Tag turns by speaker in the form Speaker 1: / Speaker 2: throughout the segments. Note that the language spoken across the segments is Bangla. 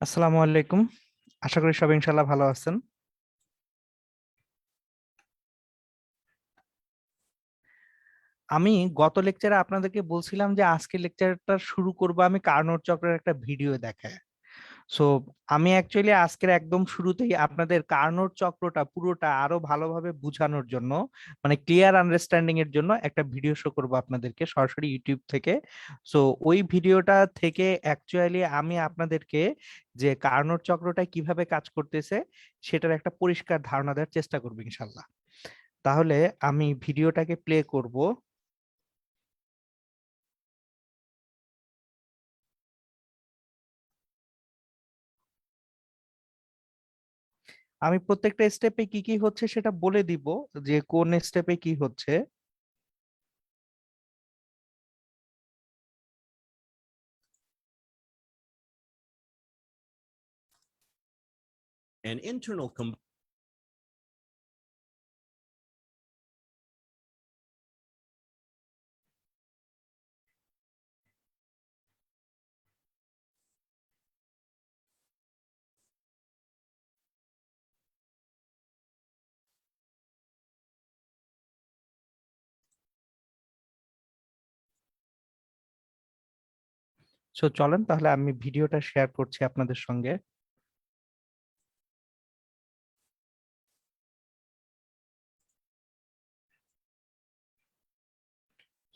Speaker 1: আসসালামু আলাইকুম। আশা করি সবাই ইনশাল্লাহ ভালো আছেন। আমি গত লেকচারে আপনাদেরকে বলছিলাম যে আজকের লেকচারটা শুরু করব আমি কার্নোট চক্রের একটা ভিডিও দেখায়। সো আমি অ্যাকচুয়ালি আজকের একদম শুরুতেই আপনাদের কার্নোট চক্রটা পুরোটা আরো ভালোভাবে বোঝানোর জন্য, মানে ক্লিয়ার আন্ডারস্ট্যান্ডিং এর জন্য একটা ভিডিও শো করব আপনাদেরকে সরাসরি ইউটিউব থেকে। সো ওই ভিডিওটা থেকে অ্যাকচুয়ালি আমি আপনাদেরকে যে কার্নোট চক্রটা কিভাবে কাজ করতেছে সেটার একটা পরিষ্কার ধারণা দেওয়ার চেষ্টা করবো ইনশাল্লাহ। তাহলে আমি ভিডিওটাকে প্লে করব। আমি প্রত্যেকটা স্টেপে কি কি হচ্ছে সেটা বলে দিব, যে কোন স্টেপে কি হচ্ছে।
Speaker 2: An internal
Speaker 1: সো চলেন তাহলে আমি ভিডিওটা শেয়ার করছি আপনাদের সঙ্গে।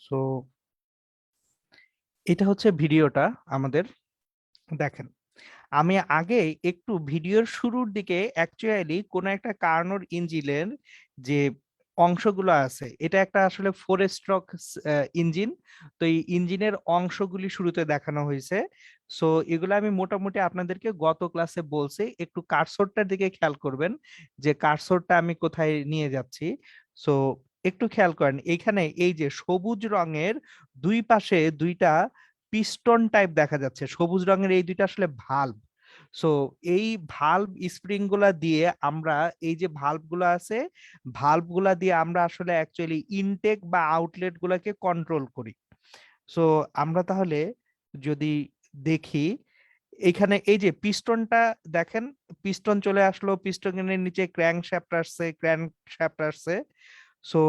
Speaker 1: সো এটা হচ্ছে ভিডিওটা আমাদের, দেখেন। আমি আগে একটু ভিডিওর শুরুর দিকে অ্যাকচুয়ালি কোন একটা কার্নোর ইঞ্জিনের যে অংশগুলো আছে, এটা একটা আসলে 4 স্ট্রোক ইঞ্জিন। তো এই ইঞ্জিনের অংশগুলি শুরুতে দেখানো হয়েছে। সো এগুলো আমি মোটামুটি আপনাদেরকে গত ক্লাসে বলছি, একটু কার্সরটার দিকে খেয়াল করবেন যে কার্সরটা আমি কোথায় নিয়ে যাচ্ছি। সো একটু খেয়াল করেন, এইখানে এই যে সবুজ রঙের দুই পাশে দুইটা পিস্টন টাইপ দেখা যাচ্ছে, সবুজ রঙের এই দুইটা আসলে ভাল্ব। সো এই ভাল্ব স্প্রিং গুলা দিয়ে আমরা, এই যে ভাল্ব গুলা আছে, ভাল্ব গুলা দিয়ে আমরা আসলে অ্যাকচুয়ালি ইনটেক বা আউটলেট গুলাকে কন্ট্রোল করি। সো আমরা তাহলে যদি দেখি, এখানে এই যে পিস্টনটা দেখেন, পিস্টন চলে আসলো, পিস্টনের নিচে ক্র্যাঙ্ক শ্যাফট আসছে, ক্র্যাঙ্ক শ্যাফট আসছে। সো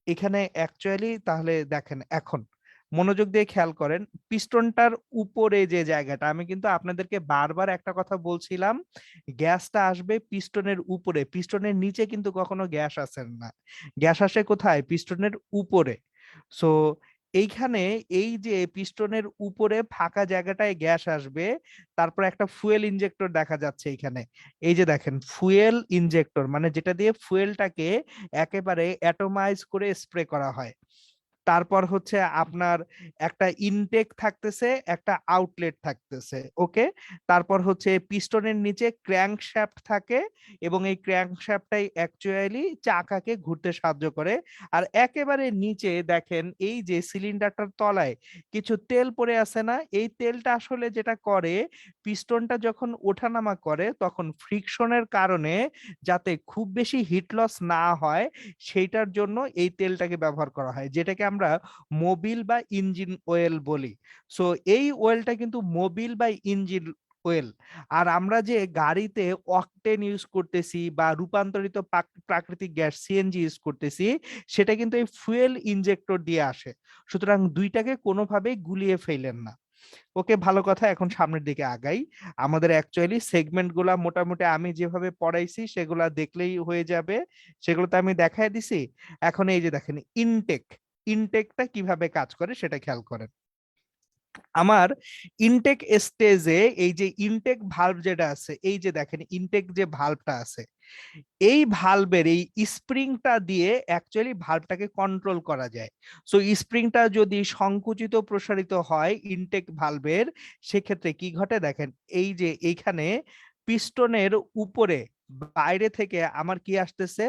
Speaker 1: এখানে অ্যাকচুয়ালি তাহলে দেখেন, এখন মনোযোগ দিয়ে খেয়াল করেন পিস্টনটার উপরে যে জায়গাটা, আমি কিন্তু আপনাদেরকে বারবার একটা কথা বলছিলাম, গ্যাসটা আসবে পিস্টনের উপরে, পিস্টনের নিচে কিন্তু কখনো গ্যাস আসে না। গ্যাস আসে কোথায়? পিস্টনের উপরে। সো এইখানে এই যে পিস্টনের উপরে ফাঁকা জায়গাটায় গ্যাস আসবে, তারপর একটা ফুয়েল ইনজেক্টর দেখা যাচ্ছে এখানে। এই যে দেখেন ফুয়েল ইনজেক্টর, মানে যেটা দিয়ে ফুয়েলটাকে একেবারে অ্যাটমাইজ করে স্প্রে করা হয়। তারপর হচ্ছে আপনার একটা ইনটেক থাকতেছে, একটা আউটলেট থাকতেছে, ওকে। তারপর হচ্ছে পিস্টনের নিচে ক্র্যাঙ্কশ্যাফট থাকে, এবং এই ক্র্যাঙ্কশ্যাফটটাই অ্যাকচুয়ালি চাকাকে ঘুরতে সাহায্য করে। আর একেবারে নিচে দেখেন এই যে সিলিন্ডারটার তলায় কিছু তেল পড়ে আছে না, এই তেলটা আসলে যেটা করে, পিস্টনটা যখন ওঠানামা করে তখন ফ্রিকশনের কারণে যাতে খুব বেশি হিট লস না হয়, সেইটার জন্য এই তেলটাকে ব্যবহার করা হয়, যেটাকে আমরা মোবিল বা ইঞ্জিন অয়েল বলি। সো এই অয়েলটা কিন্তু মোবিল বা ইঞ্জিন অয়েল। আর আমরা যে গাড়িতে অকটেন ইউজ করতেছি বা রূপান্তরিত প্রাকৃতিক গ্যাস সিএনজি ইউজ করতেছি, সেটা কিন্তু এই ফুয়েল ইনজেক্টর দিয়ে আসে। সুতরাং দুইটাকে কোনোভাবেই গুলিয়ে ফেলেন না। ওকে, ভালো কথা, এখন সামনের দিকে আগাই। আমাদের অ্যাকচুয়ালি সেগমেন্ট গুলা মোটামুটি আমি যেভাবে পড়াইছি সেগুলা দেখলেই হয়ে যাবে, সেগুলো তো আমি দেখাই দিছি। এখন এই যে দেখেন ইনটেক, ইনটেকটা কিভাবে কাজ করে সেটা খেয়াল করেন। আমার ইনটেক স্টেজে এই যে ইনটেক ভালভ যেটা আছে, এই যে দেখেন ইনটেক যে ভালভটা আছে, এই ভালভের এই স্প্রিংটা দিয়ে অ্যাকচুয়ালি ভালভটাকে কন্ট্রোল করা যায়। সো স্প্রিংটা যদি সংকুচিত প্রসারিত হয় ইনটেক ভালভের, সেক্ষেত্রে কি ঘটে দেখেন, এই যে এইখানে পিস্টনের উপরে বাইরে থেকে আমার কি আসতেছে,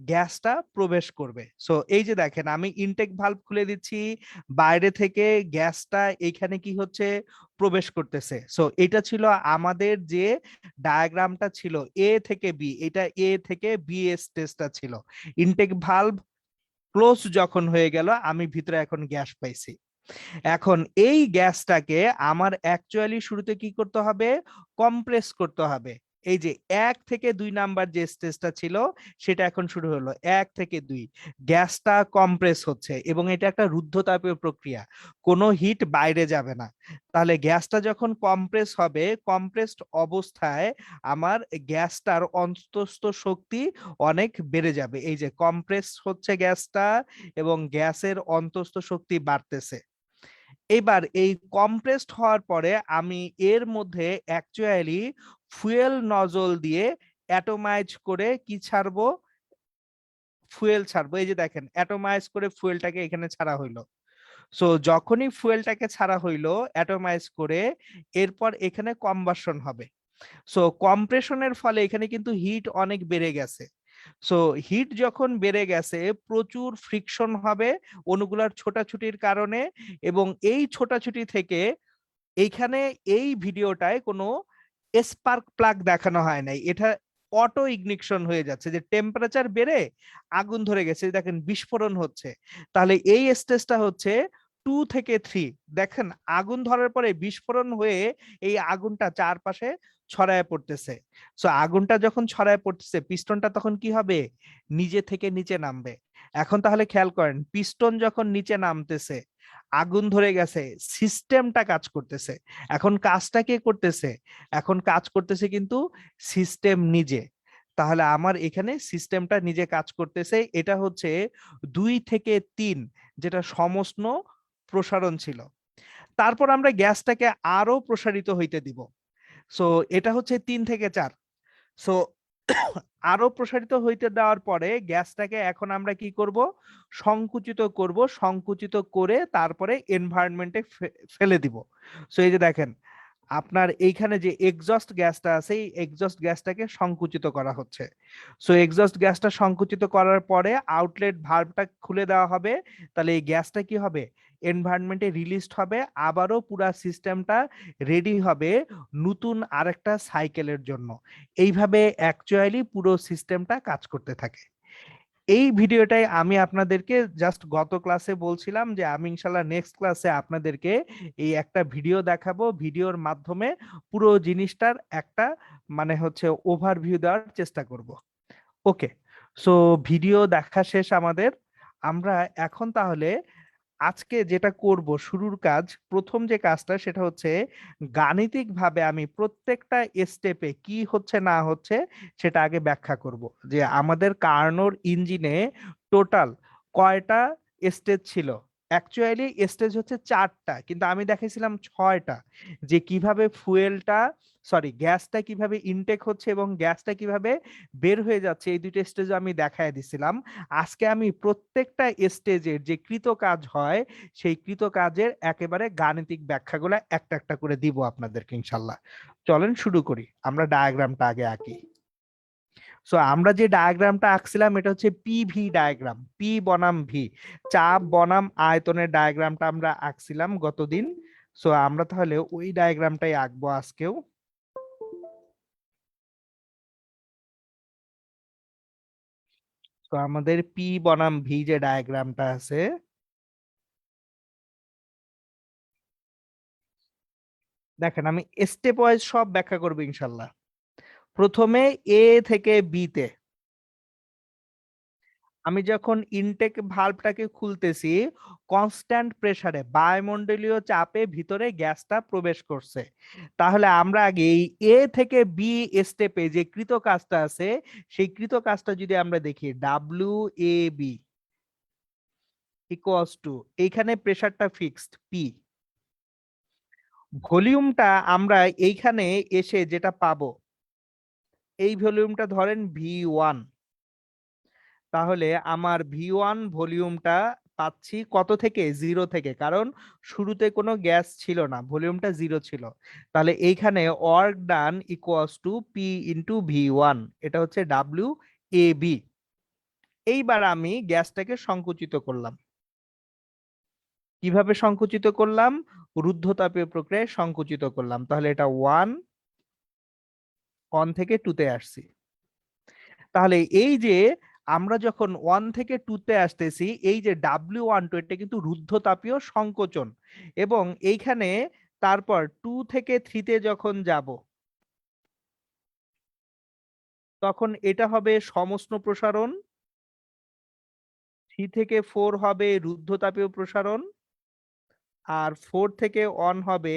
Speaker 1: গ্যাসটা প্রবেশ করবে। সো এই যে দেখেন আমি ইনটেক ভালভ খুলে দিচ্ছি, বাইরে থেকে গ্যাসটা এইখানে কি হচ্ছে, প্রবেশ করতেছে। সো এটা ছিল আমাদের যে ডায়াগ্রামটা ছিল এ থেকে বি, এটা এ থেকে বি স্টেজটা ছিল। ইনটেক ভালভ ক্লোজ যখন হয়ে গেল, আমি ভিতরে এখন গ্যাস পাইছি। এখন এই গ্যাসটাকে আমার অ্যাকচুয়ালি শুরুতে কি করতে হবে, কম্প্রেস করতে হবে। এই যে 1 থেকে 2 নাম্বার যে স্টেজটা ছিল সেটা এখন শুরু হলো, 1 থেকে 2 গ্যাসটা কম্প্রেস হচ্ছে এবং এটা একটা রুদ্ধতাপীয় প্রক্রিয়া, কোনো হিট বাইরে যাবে না। তাহলে গ্যাসটা যখন কম্প্রেস হবে, কম্প্রেসড অবস্থায় আমার গ্যাসটার অন্তঃস্থ শক্তি অনেক বেড়ে যাবে। এই যে কম্প্রেস হচ্ছে গ্যাসটা এবং গ্যাসের অন্তঃস্থ শক্তি বাড়তেছে। এবার এই কম্প্রেসড হওয়ার পরে আমি এর মধ্যে অ্যাকচুয়ালি ফুয়েল নজল দিয়ে অ্যাটোমাইজ করে কি ছাড়বো, ফুয়েল ছাড়বো। এই যে দেখেন অ্যাটোমাইজ করে ফুয়েলটাকে এখানে ছাড়া হইলো। সো যখনই ফুয়েলটাকে ছাড়া হইলো অ্যাটোমাইজ করে, এরপর এখানে কম্বাসন হবে। সো কম্প্রেশনের ফলে এখানে কিন্তু হিট অনেক বেড়ে গেছে। সো হিট যখন বেড়ে গেছে প্রচুর ফ্রিকশন হবে অণুগুলার ছোটাছুটির কারণে, এবং এই ছোটাছুটি থেকে এইখানে এই ভিডিওটায় কোনো স্পার্ক প্লাগ দেখানো হয় নাই, এটা অটো ইগনিশন হয়ে যাচ্ছে, যে টেম্পারেচার বেড়ে আগুন ধরে গেছে, দেখেন বিস্ফোরণ হচ্ছে। তাহলে এই স্টেজটা হচ্ছে 2 থেকে 3। দেখেন আগুন ধরার পরে বিস্ফোরণ হয়ে এই আগুনটা চারপাশে ছড়ায় পড়তেছে। সো আগুনটা যখন ছড়ায় পড়তেছে পিস্টনটা তখন কি হবে, নিজে থেকে নিচে নামবে। এখন তাহলে খেয়াল করেন, পিস্টন যখন নিচে নামতেছে, আগুন ধরে গেছে, সিস্টেমটা কাজ করতেছে। এখন কাজটা কে করতেছে, এখন কাজ করতেছে কিন্তু সিস্টেম নিজে। তাহলে আমার এখানে সিস্টেমটা নিজে কাজ করতেছে। এটা হচ্ছে 2 থেকে 3, যেটা সমষ্ণ প্রসারণ ছিল। তারপর আমরা গ্যাসটাকে আরো প্রসারিত হইতে দিব। সো এটা হচ্ছে 3 থেকে 4। সো আরো প্রসারিত হইতে দেওয়ার পরে গ্যাসটাকে এখন আমরা কি করব, সংকুচিত করব, সংকুচিত করে তারপরে এনভায়রনমেন্টে ফেলে দিব। সো এই যে দেখেন আপনার এইখানে যে এক্সস্ট গ্যাসটা আছে এই এক্সস্ট গ্যাসটাকে সংকুচিত করা হচ্ছে। সো এক্সস্ট গ্যাসটা সংকুচিত করার পরে আউটলেট ভালভটা খুলে দেওয়া হবে। তাহলে এই গ্যাসটা কি হবে, এনভায়রনমেন্টে রিলিজড হবে, আবারও পুরা সিস্টেমটা রেডি হবে নতুন আরেকটা সাইকেলের জন্য। এইভাবে অ্যাকচুয়ালি পুরো সিস্টেমটা কাজ করতে থাকে। এই ভিডিওটাই আমি আপনাদেরকে জাস্ট গত ক্লাসে বলছিলাম যে আমি ইনশাল্লাহ নেক্সট ক্লাসে আপনাদেরকে এই একটা ভিডিও দেখাবো, ভিডিওর মাধ্যমে পুরো জিনিসটার একটা মানে হচ্ছে ওভারভিউ দেওয়ার চেষ্টা করব। ওকে, সো ভিডিও দেখা শেষ আমাদের। আমরা এখন তাহলে আজকে যেটা করব, শুরুর কাজ, প্রথম যে কাজটা সেটা হচ্ছে গাণিতিক ভাবে আমি প্রত্যেকটা স্টেপে কি হচ্ছে না হচ্ছে সেটা আগে ব্যাখ্যা করব। যে আমাদের কার্নোর ইঞ্জিনে টোটাল কয়টা স্টেজ ছিল। অ্যাকচুয়ালি স্টেজ হচ্ছে 4টা, কিন্তু আমি দেখাইছিলাম 6টা। যে কিভাবে ফুয়েলটা, সরি গ্যাসটা কিভাবে ইনটেক হচ্ছে এবং গ্যাসটা কিভাবে বের হয়ে যাচ্ছে, এই দুইটা স্টেজ আমি দেখায় দিছিলাম। আজকে আমি প্রত্যেকটা স্টেজের যে কৃত কাজ হয় সেই কৃত কাজের একেবারে গাণিতিক ব্যাখ্যাগুলো একটা একটা করে দিব আপনাদেরকে ইনশাল্লাহ। চলেন শুরু করি, আমরা ডায়াগ্রামটা আগে আঁকি। সো আমরা যে ডায়াগ্রামটা আঁকছিলাম এটা হচ্ছে পিভি ডায়াগ্রাম, পি বনাম ভি, চাপ বনাম আয়তনের ডায়াগ্রামটা আমরা আঁকছিলাম গতদিন। সো আমরা তাহলে ওই ডায়াগ্রামটাই আঁকবো আজকেও। তো আমাদের পি বনাম ভি যে ডায়াগ্রামটা আছে, দেখেন আমি স্টেপ ওয়াইজ সব ব্যাখ্যা করবো ইনশাল্লাহ। প্রথমে এ থেকে বি তে আমি যখন ইনটেক ভালভটাকে খুলতেছি, কনস্ট্যান্ট প্রেসারে বায়ুমণ্ডলীয় চাপে ভিতরে গ্যাসটা প্রবেশ করছে। তাহলে আমরা আগে এই এ থেকে বি স্টেপে যে কৃত কাজটা আছে সেই কৃত কাজটা যদি আমরা দেখি, W A B equals to, এইখানে প্রেসারটা ফিক্সড পি, ভলিউমটা আমরা এইখানে এসে যেটা পাবো এই ভলিউমটা ধরেন ভি1। তাহলে আমার ভি1 ভলিউমটা পাচ্ছি কত থেকে, 0 থেকে, কারণ শুরুতে কোনো গ্যাস ছিল না, ভলিউমটা 0 ছিল। তাহলে এইখানে work done equals to P into V1, এটা হচ্ছে ডাব্লিউ এ বি। এইবার আমি গ্যাসটাকে সংকুচিত করলাম। কিভাবে সংকুচিত করলাম, রুদ্ধতাপীয় প্রক্রিয়ায় সংকুচিত করলাম। তাহলে এটা 1 থেকে 2 তে আসছি। তাহলে এই যে আমরা যখন 1 থেকে 2 তে আসতেছি, এই যে W12 এটা কিন্তু রুদ্ধতাপীয় সংকোচন, এবং এইখানে তারপর 2 থেকে 3 তে যখন যাব তখন এটা হবে সমষ্ণ প্রসারণ, 3 থেকে 4 হবে রুদ্ধতাপীয় প্রসারণ, আর 4 থেকে 1 হবে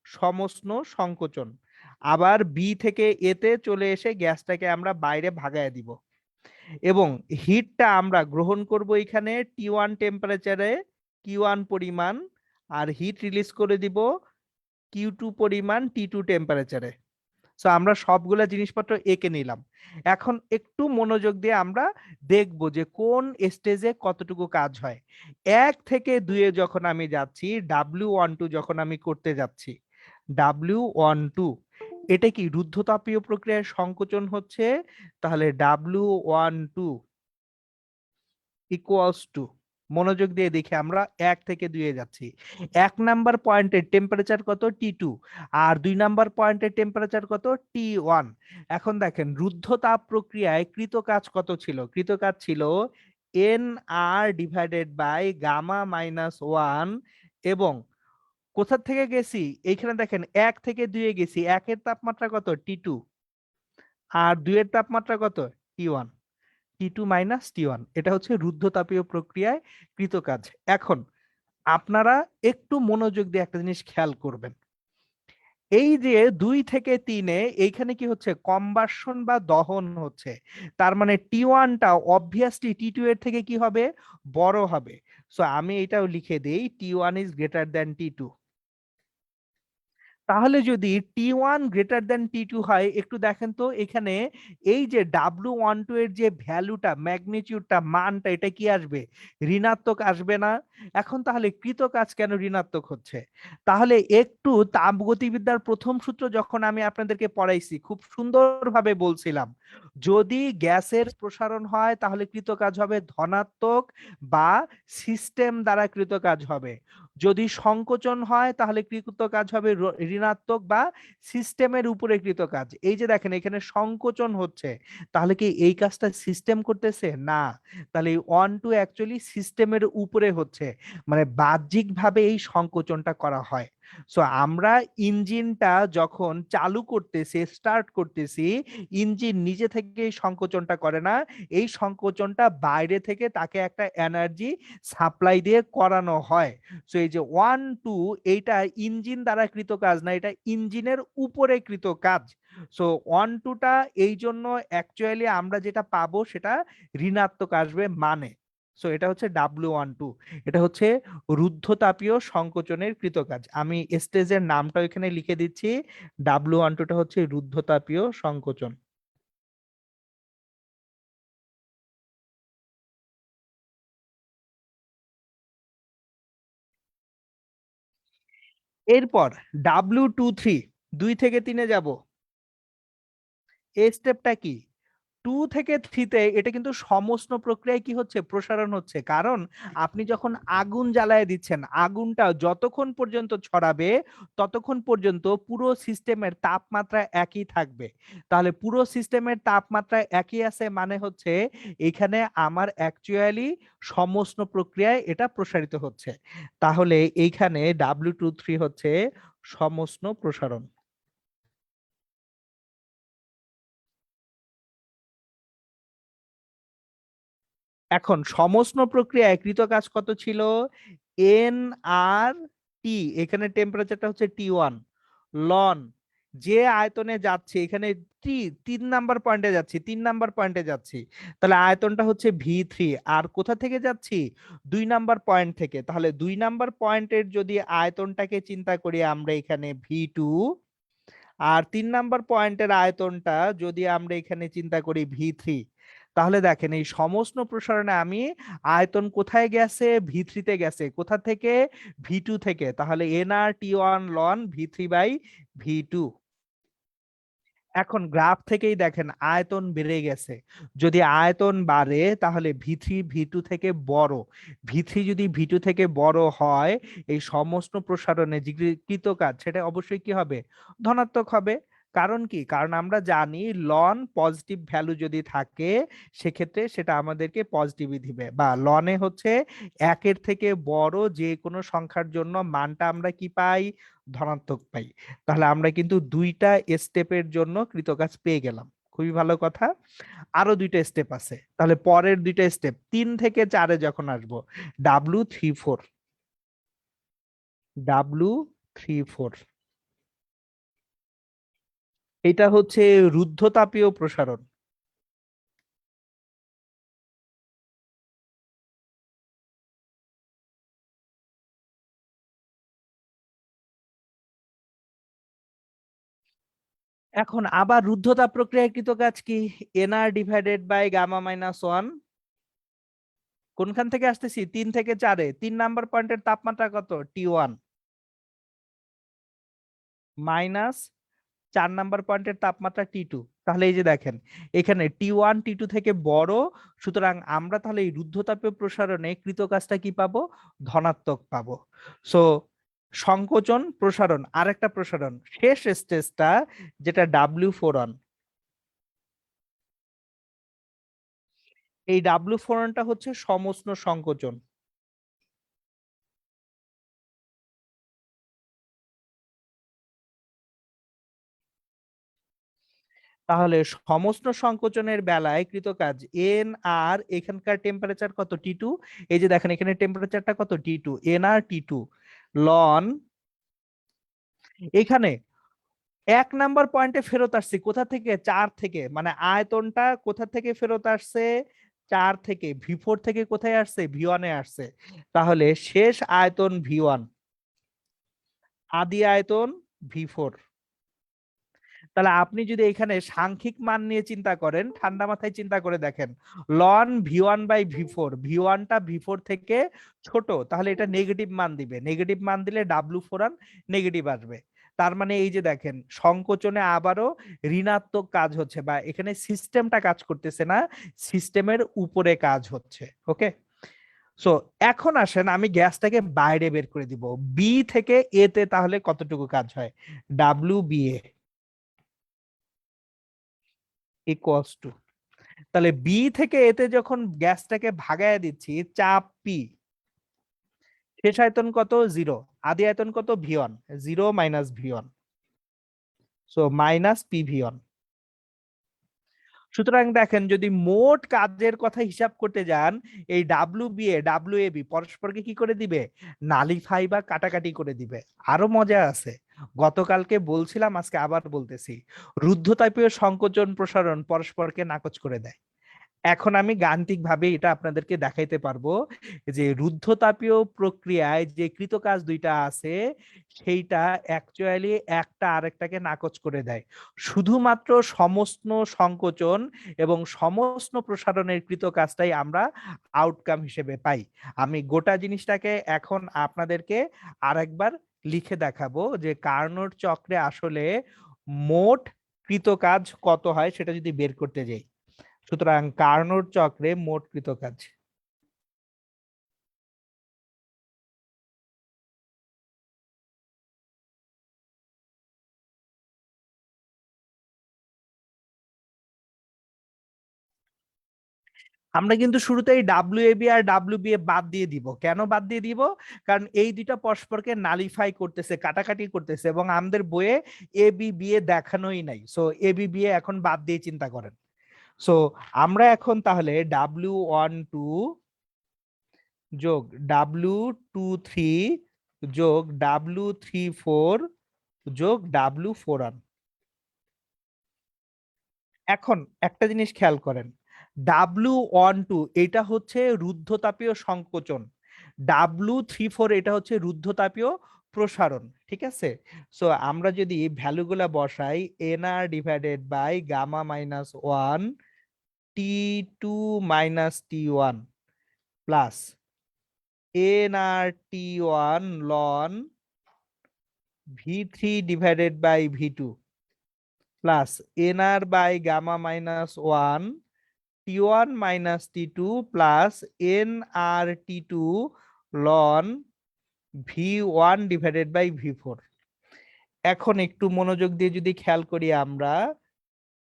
Speaker 1: সমষ্ণ সংকোচন। আবার বি থেকে এতে চলে এসে গ্যাসটাকে আমরা বাইরে ভাগায় দিব, এবং হিটটা আমরা গ্রহণ করব এখানে T1 টেম্পারেচারে Q1 পরিমাণ, আর হিট রিলিজ করে দিব Q2 পরিমাণ T2 টেম্পারেচারে। সো আমরা সবগুলা জিনিসপত্র এঁকে নিলাম। এখন একটু মনোযোগ দিয়ে আমরা দেখব যে কোন স্টেজে কতটুকু কাজ হয়। 1 থেকে 2 এ যখন আমি যাচ্ছি, W12 যখন আমি করতে যাচ্ছি, W12 এটা কি রুদ্ধতাপীয় প্রক্রিয়ায় সংকোচন হচ্ছে, তাহলে W12 ইকুয়ালস টু, মনোযোগ দিয়ে দেখি আমরা 1 থেকে 2 এ যাচ্ছি। 1 নাম্বার পয়েন্টের টেম্পারেচার কত, T2, আর 2 নাম্বার পয়েন্টের টেম্পারেচার কত, T1। এখন দেখেন রুদ্ধতাপ প্রক্রিয়ায় কৃত কাজ কত ছিল, কৃত কাজ ছিল NR divided by gamma minus 1, এবং কোথা থেকে গেছি, এইখানে দেখেন 1 থেকে 2 এ গেছি, 1 এর তাপমাত্রা কত, T2, আর 2 এর তাপমাত্রা কত, T1। T2 মাইনাস T1, এটা হচ্ছে রুদ্ধতাপীয় প্রক্রিয়ায় কৃত কাজ। এখন আপনারা একটু মনোযোগ দিয়ে একটা জিনিস খেয়াল করবেন, এই যে 2 থেকে 3 এ এইখানে কি হচ্ছে, কম্বাসন বা দহন হচ্ছে, তার মানে T1টা অবভিয়াসলি T2 এর থেকে কি হবে, বড় হবে। সো আমি এটাও লিখে দেই, T1 is greater than T2। তাহলে যদি T1 গ্রেটার দ্যান T2 হয়, একটু দেখেন তো এখানে এই যে W12 এর যে ভ্যালুটা, ম্যাগনিটিউডটা, মানটা, এটা কি আসবে, ঋণাত্মক আসবে না? এখন তাহলে কৃত কাজ কেন ঋণাত্মক হচ্ছে? তাহলে একটু তাপগতিবিদ্যার প্রথম সূত্র যখন আমি আপনাদেরকে পড়াইছি, খুব সুন্দরভাবে বলছিলাম, যদি গ্যাসের প্রসারণ হয় তাহলে কৃত কাজ হবে ধনাত্মক বা সিস্টেম দ্বারা কৃত কাজ হবে, যদি সংকোচন হয় তাহলে কৃত কাজ হবে ঋণাত্মক বা সিস্টেমের উপরে কৃত কাজ। এই যে দেখেন এখানে সংকোচন হচ্ছে, তাহলে কি এই কাজটা সিস্টেম করতেছে না, তাহলে এই 1 2 অ্যাকচুয়ালি সিস্টেমের উপরে হচ্ছে, মানে বাহ্যিক ভাবে এই সংকোচনটা করা হয়। সো আমরা ইঞ্জিনটা যখন চালু করতেছি, স্টার্ট করতেছি, ইঞ্জিন নিজে থেকে এই সংকোচনটা করে না, এই সংকোচনটা বাইরে থেকে তাকে একটা এনার্জি সাপ্লাই দিয়ে করানো হয়। সো এই যে 1 2 এইটা ইঞ্জিন দ্বারা কৃত কাজ না, এটা ইঞ্জিনের উপরে কৃত কাজ। সো 1 2 টা এই জন্য অ্যাকচুয়ালি আমরা যেটা পাবো সেটা ঋণাত্মক আসবে মানে। সো এটা হচ্ছে W12, এটা হচ্ছে রুদ্ধতাপীয় সংকোচনের কৃত কাজ। আমি স্টেজের নামটা এখানে লিখে দিচ্ছি, W12 টা হচ্ছে রুদ্ধতাপীয় সংকোচন। এরপর W23, 2 থেকে 3 যাব, এই স্টেপটা কি, 2 থেকে 3 তে এটা কিন্তু সমষ্ণ প্রক্রিয়ায় কি হচ্ছে, প্রসারণ হচ্ছে, কারণ আপনি যখন আগুন জ্বালায় দিচ্ছেন, আগুনটা যতক্ষণ পর্যন্ত ছড়াবে ততক্ষণ পর্যন্ত পুরো সিস্টেমের তাপমাত্রা একই থাকবে। তাহলে পুরো সিস্টেমের তাপমাত্রা একই আছে মানে হচ্ছে এখানে আমার অ্যাকচুয়ালি সমষ্ণ প্রক্রিয়ায় এটা প্রসারিত হচ্ছে। তাহলে এইখানে W23 হচ্ছে সমষ্ণ প্রসারণ। এখন সমষ্ণ প্রক্রিয়ায় কৃত কাজ কত ছিল, এন আর টি, এখানে টেম্পারেচারটা হচ্ছে T1 লন, যে আয়তনে যাচ্ছে এখানে টি, 3 নাম্বার পয়েন্টে যাচ্ছি, 3 নাম্বার পয়েন্টে যাচ্ছি, তাহলে আয়তনটা হচ্ছে V3, আর কোথা থেকে যাচ্ছি, 2 নাম্বার পয়েন্ট থেকে, তাহলে 2 নাম্বার পয়েন্টের যদি আয়তনটাকে চিন্তা করি আমরা এখানে V2, আর 3 নাম্বার পয়েন্টের আয়তনটা যদি আমরা এখানে চিন্তা করি V3, তাহলে দেখেন এই সমষ্ণ প্রসারণে আমি আয়তন কোথায় গেছে, V3 তে গেছে, কোথা থেকে, V2 থেকে, তাহলে nRT1 লন V3/V2। এখন গ্রাফ থেকেই দেখেন আয়তন বেড়ে গেছে, যদি আয়তন বাড়ে তাহলে V3 V2 থেকে বড়, V3 যদি V2 থেকে বড় হয়, এই সমষ্ণ প্রসারণে যে কৃত কাজ সেটা অবশ্যই কি হবে, ধনাত্মক হবে। কারণ কি, কারণ আমরা জানি লন পজিটিভ ভ্যালু যদি থাকে সেক্ষেত্রে সেটা আমাদেরকে পজিটিভই দিবে, বা লনে হচ্ছে একের থেকে বড় যে কোনো সংখ্যার জন্য মানটা আমরা কি পাই, ধনাত্মক পাই। তাহলে আমরা কিন্তু দুইটা স্টেপের জন্য কৃতকাজ পেয়ে গেলাম, খুবই ভালো কথা। আরো দুইটা স্টেপ আছে, তাহলে পরের দুইটা স্টেপ 3 থেকে 4-এ যখন আসবো, W34, W34 এটা হচ্ছে রুদ্ধতাপীয় প্রসারণ। এখন আবার রুদ্ধতাপ প্রক্রিয়াকৃত কাজ কি, N R divided by gamma minus one. কোনখান থেকে আসতেছি, 3 থেকে 4-এ, 3 নাম্বার পয়েন্টের তাপমাত্রা কত, T1, মাইনাস 4 নাম্বার পয়েন্টের তাপমাত্রা T2। তাহলে এই যে দেখেন এখানে T1 T2 থেকে বড়, সুতরাং আমরা তাহলে এই রুদ্ধতাপীয় প্রসারণে কৃত কাজটা কি পাবো, ধনাত্মক পাবো। সো সংকোচন প্রসারণ, আরেকটা প্রসারণ, শেষ স্টেজটা যেটা W4, এই W4টা হচ্ছে সমউষ্ণ সংকোচন। তাহলে সমউষ্ণ সংকোচনের বেলায় কৃত কাজ এন আর, এখানকার টেম্পারেচার কত, T2, এই যে দেখেন এখানে টেম্পারেচারটা কত, T2, এন আর T2 লন, এখানে 1 নাম্বার পয়েন্টে ফেরত আসছে কোথা থেকে, 4 থেকে, মানে আয়তনটা কোথা থেকে ফেরত আসছে, 4 থেকে, V4 থেকে কোথায় আসছে, V1-এ আসছে। তাহলে শেষ আয়তন V1, আদি আয়তন V4। তাহলে আপনি যদি এখানে সাংখ্যিক মান নিয়ে চিন্তা করেন, ঠান্ডা মাথায় চিন্তা করে দেখেন, লন V1/V4, V1টা V4 থেকে ছোট, তাহলে এটা নেগেটিভ মান দিবে, নেগেটিভ মান দিলে W4 নেগেটিভ আসবে। তার মানে এই যে দেখেন সংকোচনে আবারও ঋণাত্মক কাজ হচ্ছে, বা এখানে সিস্টেমটা কাজ করতেছে না, সিস্টেমের উপরে কাজ হচ্ছে। ওকে, সো এখন আসেন আমি গ্যাসটাকে বাইরে বের করে দিব, বি থেকে এ তে তাহলে কতটুকু কাজ হয়, WBA ইকুয়ালস টু, তাহলে বি থেকে এতে যখন গ্যাসটাকে ভাগায় দিচ্ছি, চাপ পি, শেষ আয়তন কত, 0, আদি আয়তন কত, V1, 0 minus V1, so minus PV1। সুতরাং দেখেন যদি মোট কাজের কথা হিসাব করতে যান, এই WBA WAB পরস্পরকে কি করে দিবে, নালিফাই বা কাটাকাটি করে দিবে। আরো মজা আছে, গতকালকে বলছিলাম আজকে আবার বলতেছি, রুদ্ধতাপীয় সংকোচন প্রসারণ পরস্পরকে নাকচ করে দেয়। এখন আমি গাণিতিক ভাবে এটা আপনাদেরকে দেখাইতে পারবো যে রুদ্ধতাপীয় প্রক্রিয়ায় যে কৃতকাজ দুইটা আছে সেইটা অ্যাকচুয়ালি একটা আরেকটাকে নাকচ করে দেয়। শুধুমাত্র সমস্ত সংকোচন এবং সমস্ত প্রসারণের কৃতকাজটাই আমরা আউটকাম হিসেবে পাই। আমি গোটা জিনিসটাকে এখন আপনাদেরকে আরেকবার লিখে দেখাবো যে কার্নোট চক্রে আসলে মোট কৃতকাজ কত হয় সেটা যদি বের করতে যাই। সুতরাং কার্নোট চক্রে মোট কৃত কাজ, আমরা কিন্তু শুরুতেই WAB আর WBA বাদ দিয়ে দিব। কেন বাদ দিয়ে দিব, কারণ এই দুইটা পরস্পরকে নালিফাই করতেছে, কাটাকাটি করতেছে, এবং আমাদের বইয়ে ABBA দেখানোই নাই। সো ABBA এখন বাদ দিয়ে চিন্তা করেন। সো আমরা এখন তাহলে W12 যোগ W23 যোগ W34 যোগ W41, এখন একটা জিনিস খেয়াল করেন, W12 এটা হচ্ছে রুদ্ধতাপীয় সংকোচন, W34 এটা হচ্ছে রুদ্ধতাপীয় প্রসারণ, ঠিক আছে। সো আমরা যদি ভ্যালুগুলা বসাই, NR divided by gamma minus one, T2 minus T1 plus nRT1 লন V3 divided by V2 plus nR by gamma minus one T1 minus T2 plus nRT2 ln V1 divided by V4। এখন একটু মনোযোগ দিয়ে যদি খেয়াল করি আমরা,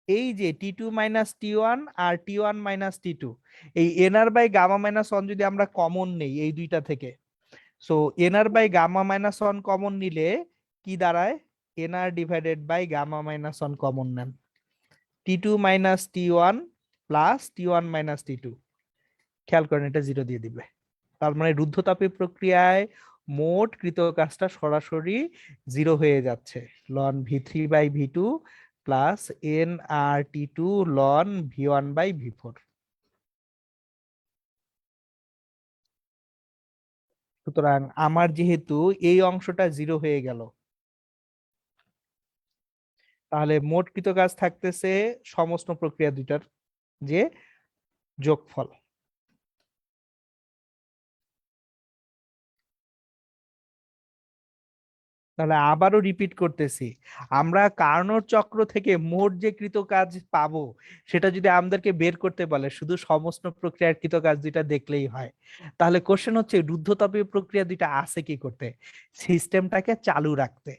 Speaker 1: এই যে T2 মাইনাস T1 আর T1 মাইনাস T2, এই NR by gamma minus one যদি আমরা কমন নেই এই দুইটা থেকে, so NR by gamma minus one common নিলে কি দাঁড়ায়, NR divided by gamma minus one common নেন, T2 minus T1 plus T1 minus T2, খেয়াল করেন এটা জিরো দিয়ে দিবে। তার মানে রুদ্ধতাপীয় প্রক্রিয়ায় মোট কৃত কাজটা সরাসরি জিরো হয়ে যাচ্ছে, লন V3 by V2 plus nRT2 লন V1 বাই V4। সুতরাং আমার যেহেতু এই অংশটা জিরো হয়ে গেল, তাহলে মোট কৃত কাজ থাকতেছে সমস্ত প্রক্রিয়া দুইটার যে যোগফল। তাহলে আবারও রিপিট করতেছি, আমরা কার্নোট চক্র থেকে মোট যে কৃত কাজ পাবো সেটা যদি আমাদেরকে বের করতে বলে, শুধু সমস্ত প্রক্রিয়ার কৃত কাজ দুইটা দেখলেই হয়। তাহলে কোশ্চেন হচ্ছে রুদ্ধতাপীয় প্রক্রিয়া দুইটা আছে কি করতে, সিস্টেমটাকে চালু রাখতে।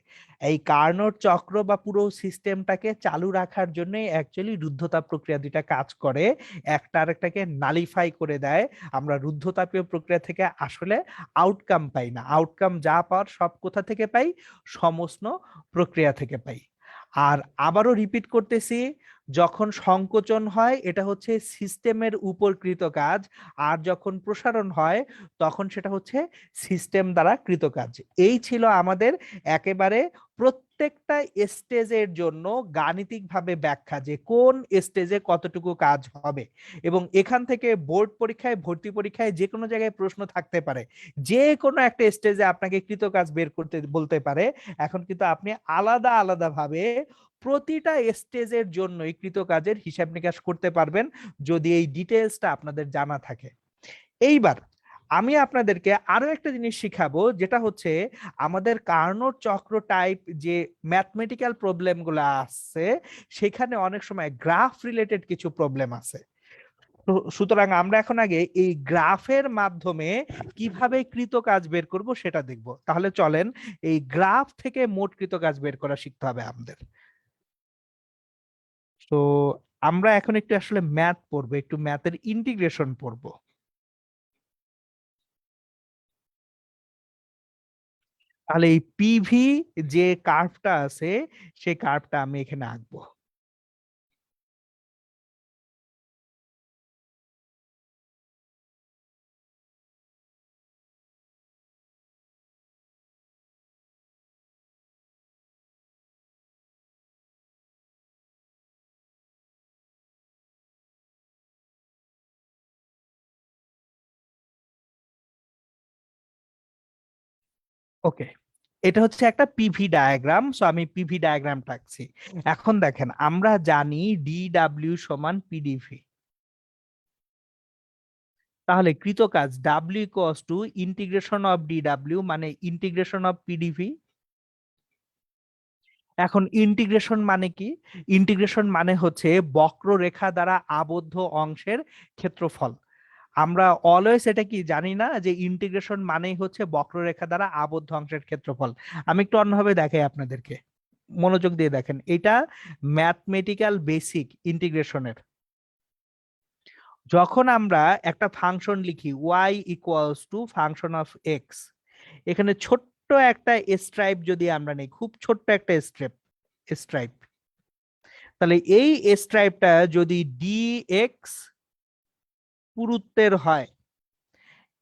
Speaker 1: এই কার্নোট চক্র বা পুরো সিস্টেমটাকে চালু রাখার জন্য অ্যাকচুয়ালি রুদ্ধতাপ প্রক্রিয়া দুইটা কাজ করে, একটা আরেকটাকে নালিফাই করে দেয়। আমরা রুদ্ধতাপীয় প্রক্রিয়া থেকে আসলে আউটকাম পাই না, আউটকাম যা পাওয়ার সব কোথা থেকে পাই, সমস্ত প্রক্রিয়া থেকে পাই। আর আবারও রিপিট করতেছি, যখন সংকোচন হয় এটা হচ্ছে সিস্টেমের উপর কৃত কাজ, আর যখন প্রসারণ হয় তখন সেটা হচ্ছে সিস্টেম দ্বারা কৃত কাজ। এই ছিল আমাদের একেবারে প্রত্যেকটা স্টেজের জন্য গাণিতিকভাবে ব্যাখ্যা, যে কোন স্টেজে কতটুকু কাজ হবে। এবং এখান থেকে বোর্ড পরীক্ষায়, ভর্তি পরীক্ষায় যে কোনো জায়গায় প্রশ্ন থাকতে পারে, যে কোনো একটা স্টেজে আপনাকে কৃত কাজ বের করতে বলতে পারে। এখন কিন্তু আপনি আলাদা আলাদা ভাবে প্রতিটা স্টেজের জন্যই কৃত কাজের হিসাব নিকাশ করতে পারবেন, যদি এই ডিটেলসটা আপনাদের জানা থাকে। এইবার আমি আপনাদেরকে আরো একটা জিনিস শিখাবো, যেটা হচ্ছে আমাদের কার্নোট চক্র টাইপ যে ম্যাথমেটিক্যাল প্রবলেম গুলো আছে, সেখানে অনেক সময় গ্রাফ রিলেটেড কিছু প্রবলেম আছে। সুতরাং আমরা এখন আগে এই গ্রাফের মাধ্যমে কিভাবে কৃত কাজ বের করব সেটা দেখব। তাহলে চলেন এই গ্রাফ থেকে মোট কৃত কাজ বের করা শিখতে হবে আমাদের। তো আমরা এখন একটু আসলে ম্যাথ পড়বো, একটু ম্যাথের ইন্টিগ্রেশন পড়বো। তাহলে এই পিভি যে কার্ভটা আছে সেই কার্ভটা আমি এখানে আঁকবো। ওকে, এটা হচ্ছে একটা পিভি ডায়াগ্রাম, সো আমি পিভি ডায়াগ্রামটা আঁকছি। এখন দেখেন আমরা জানি ডি ডাব্লিউ সমান পিডিভি, তাহলে কৃত কাজ W equals to integration of D W মানে ইন্টিগ্রেশন অফ পিডিভি। এখন ইন্টিগ্রেশন মানে কি, ইন্টিগ্রেশন মানে হচ্ছে বক্ররেখা দ্বারা আবদ্ধ অংশের ক্ষেত্রফল। আমরা অলওয়েজ এটা কি জানি না যে ইন্টিগ্রেশন মানেই হচ্ছে বক্ররেখা দ্বারা আবদ্ধ অংশের ক্ষেত্রফল। আমি একটু অন্যভাবে দেখাই আপনাদেরকে, মনোযোগ দিয়ে দেখেন, এটা ম্যাথমেটিক্যাল বেসিক ইন্টিগ্রেশনের। যখন আমরা একটা ফাংশন লিখি y equals to function of x, এখানে ছোট্ট একটা স্ট্রাইপ যদি আমরা নেই, খুব ছোট্ট একটা স্ট্রাইপ, তাহলে এই স্ট্রাইপটা যদি ডি এক্স পুরুত্বের হয়,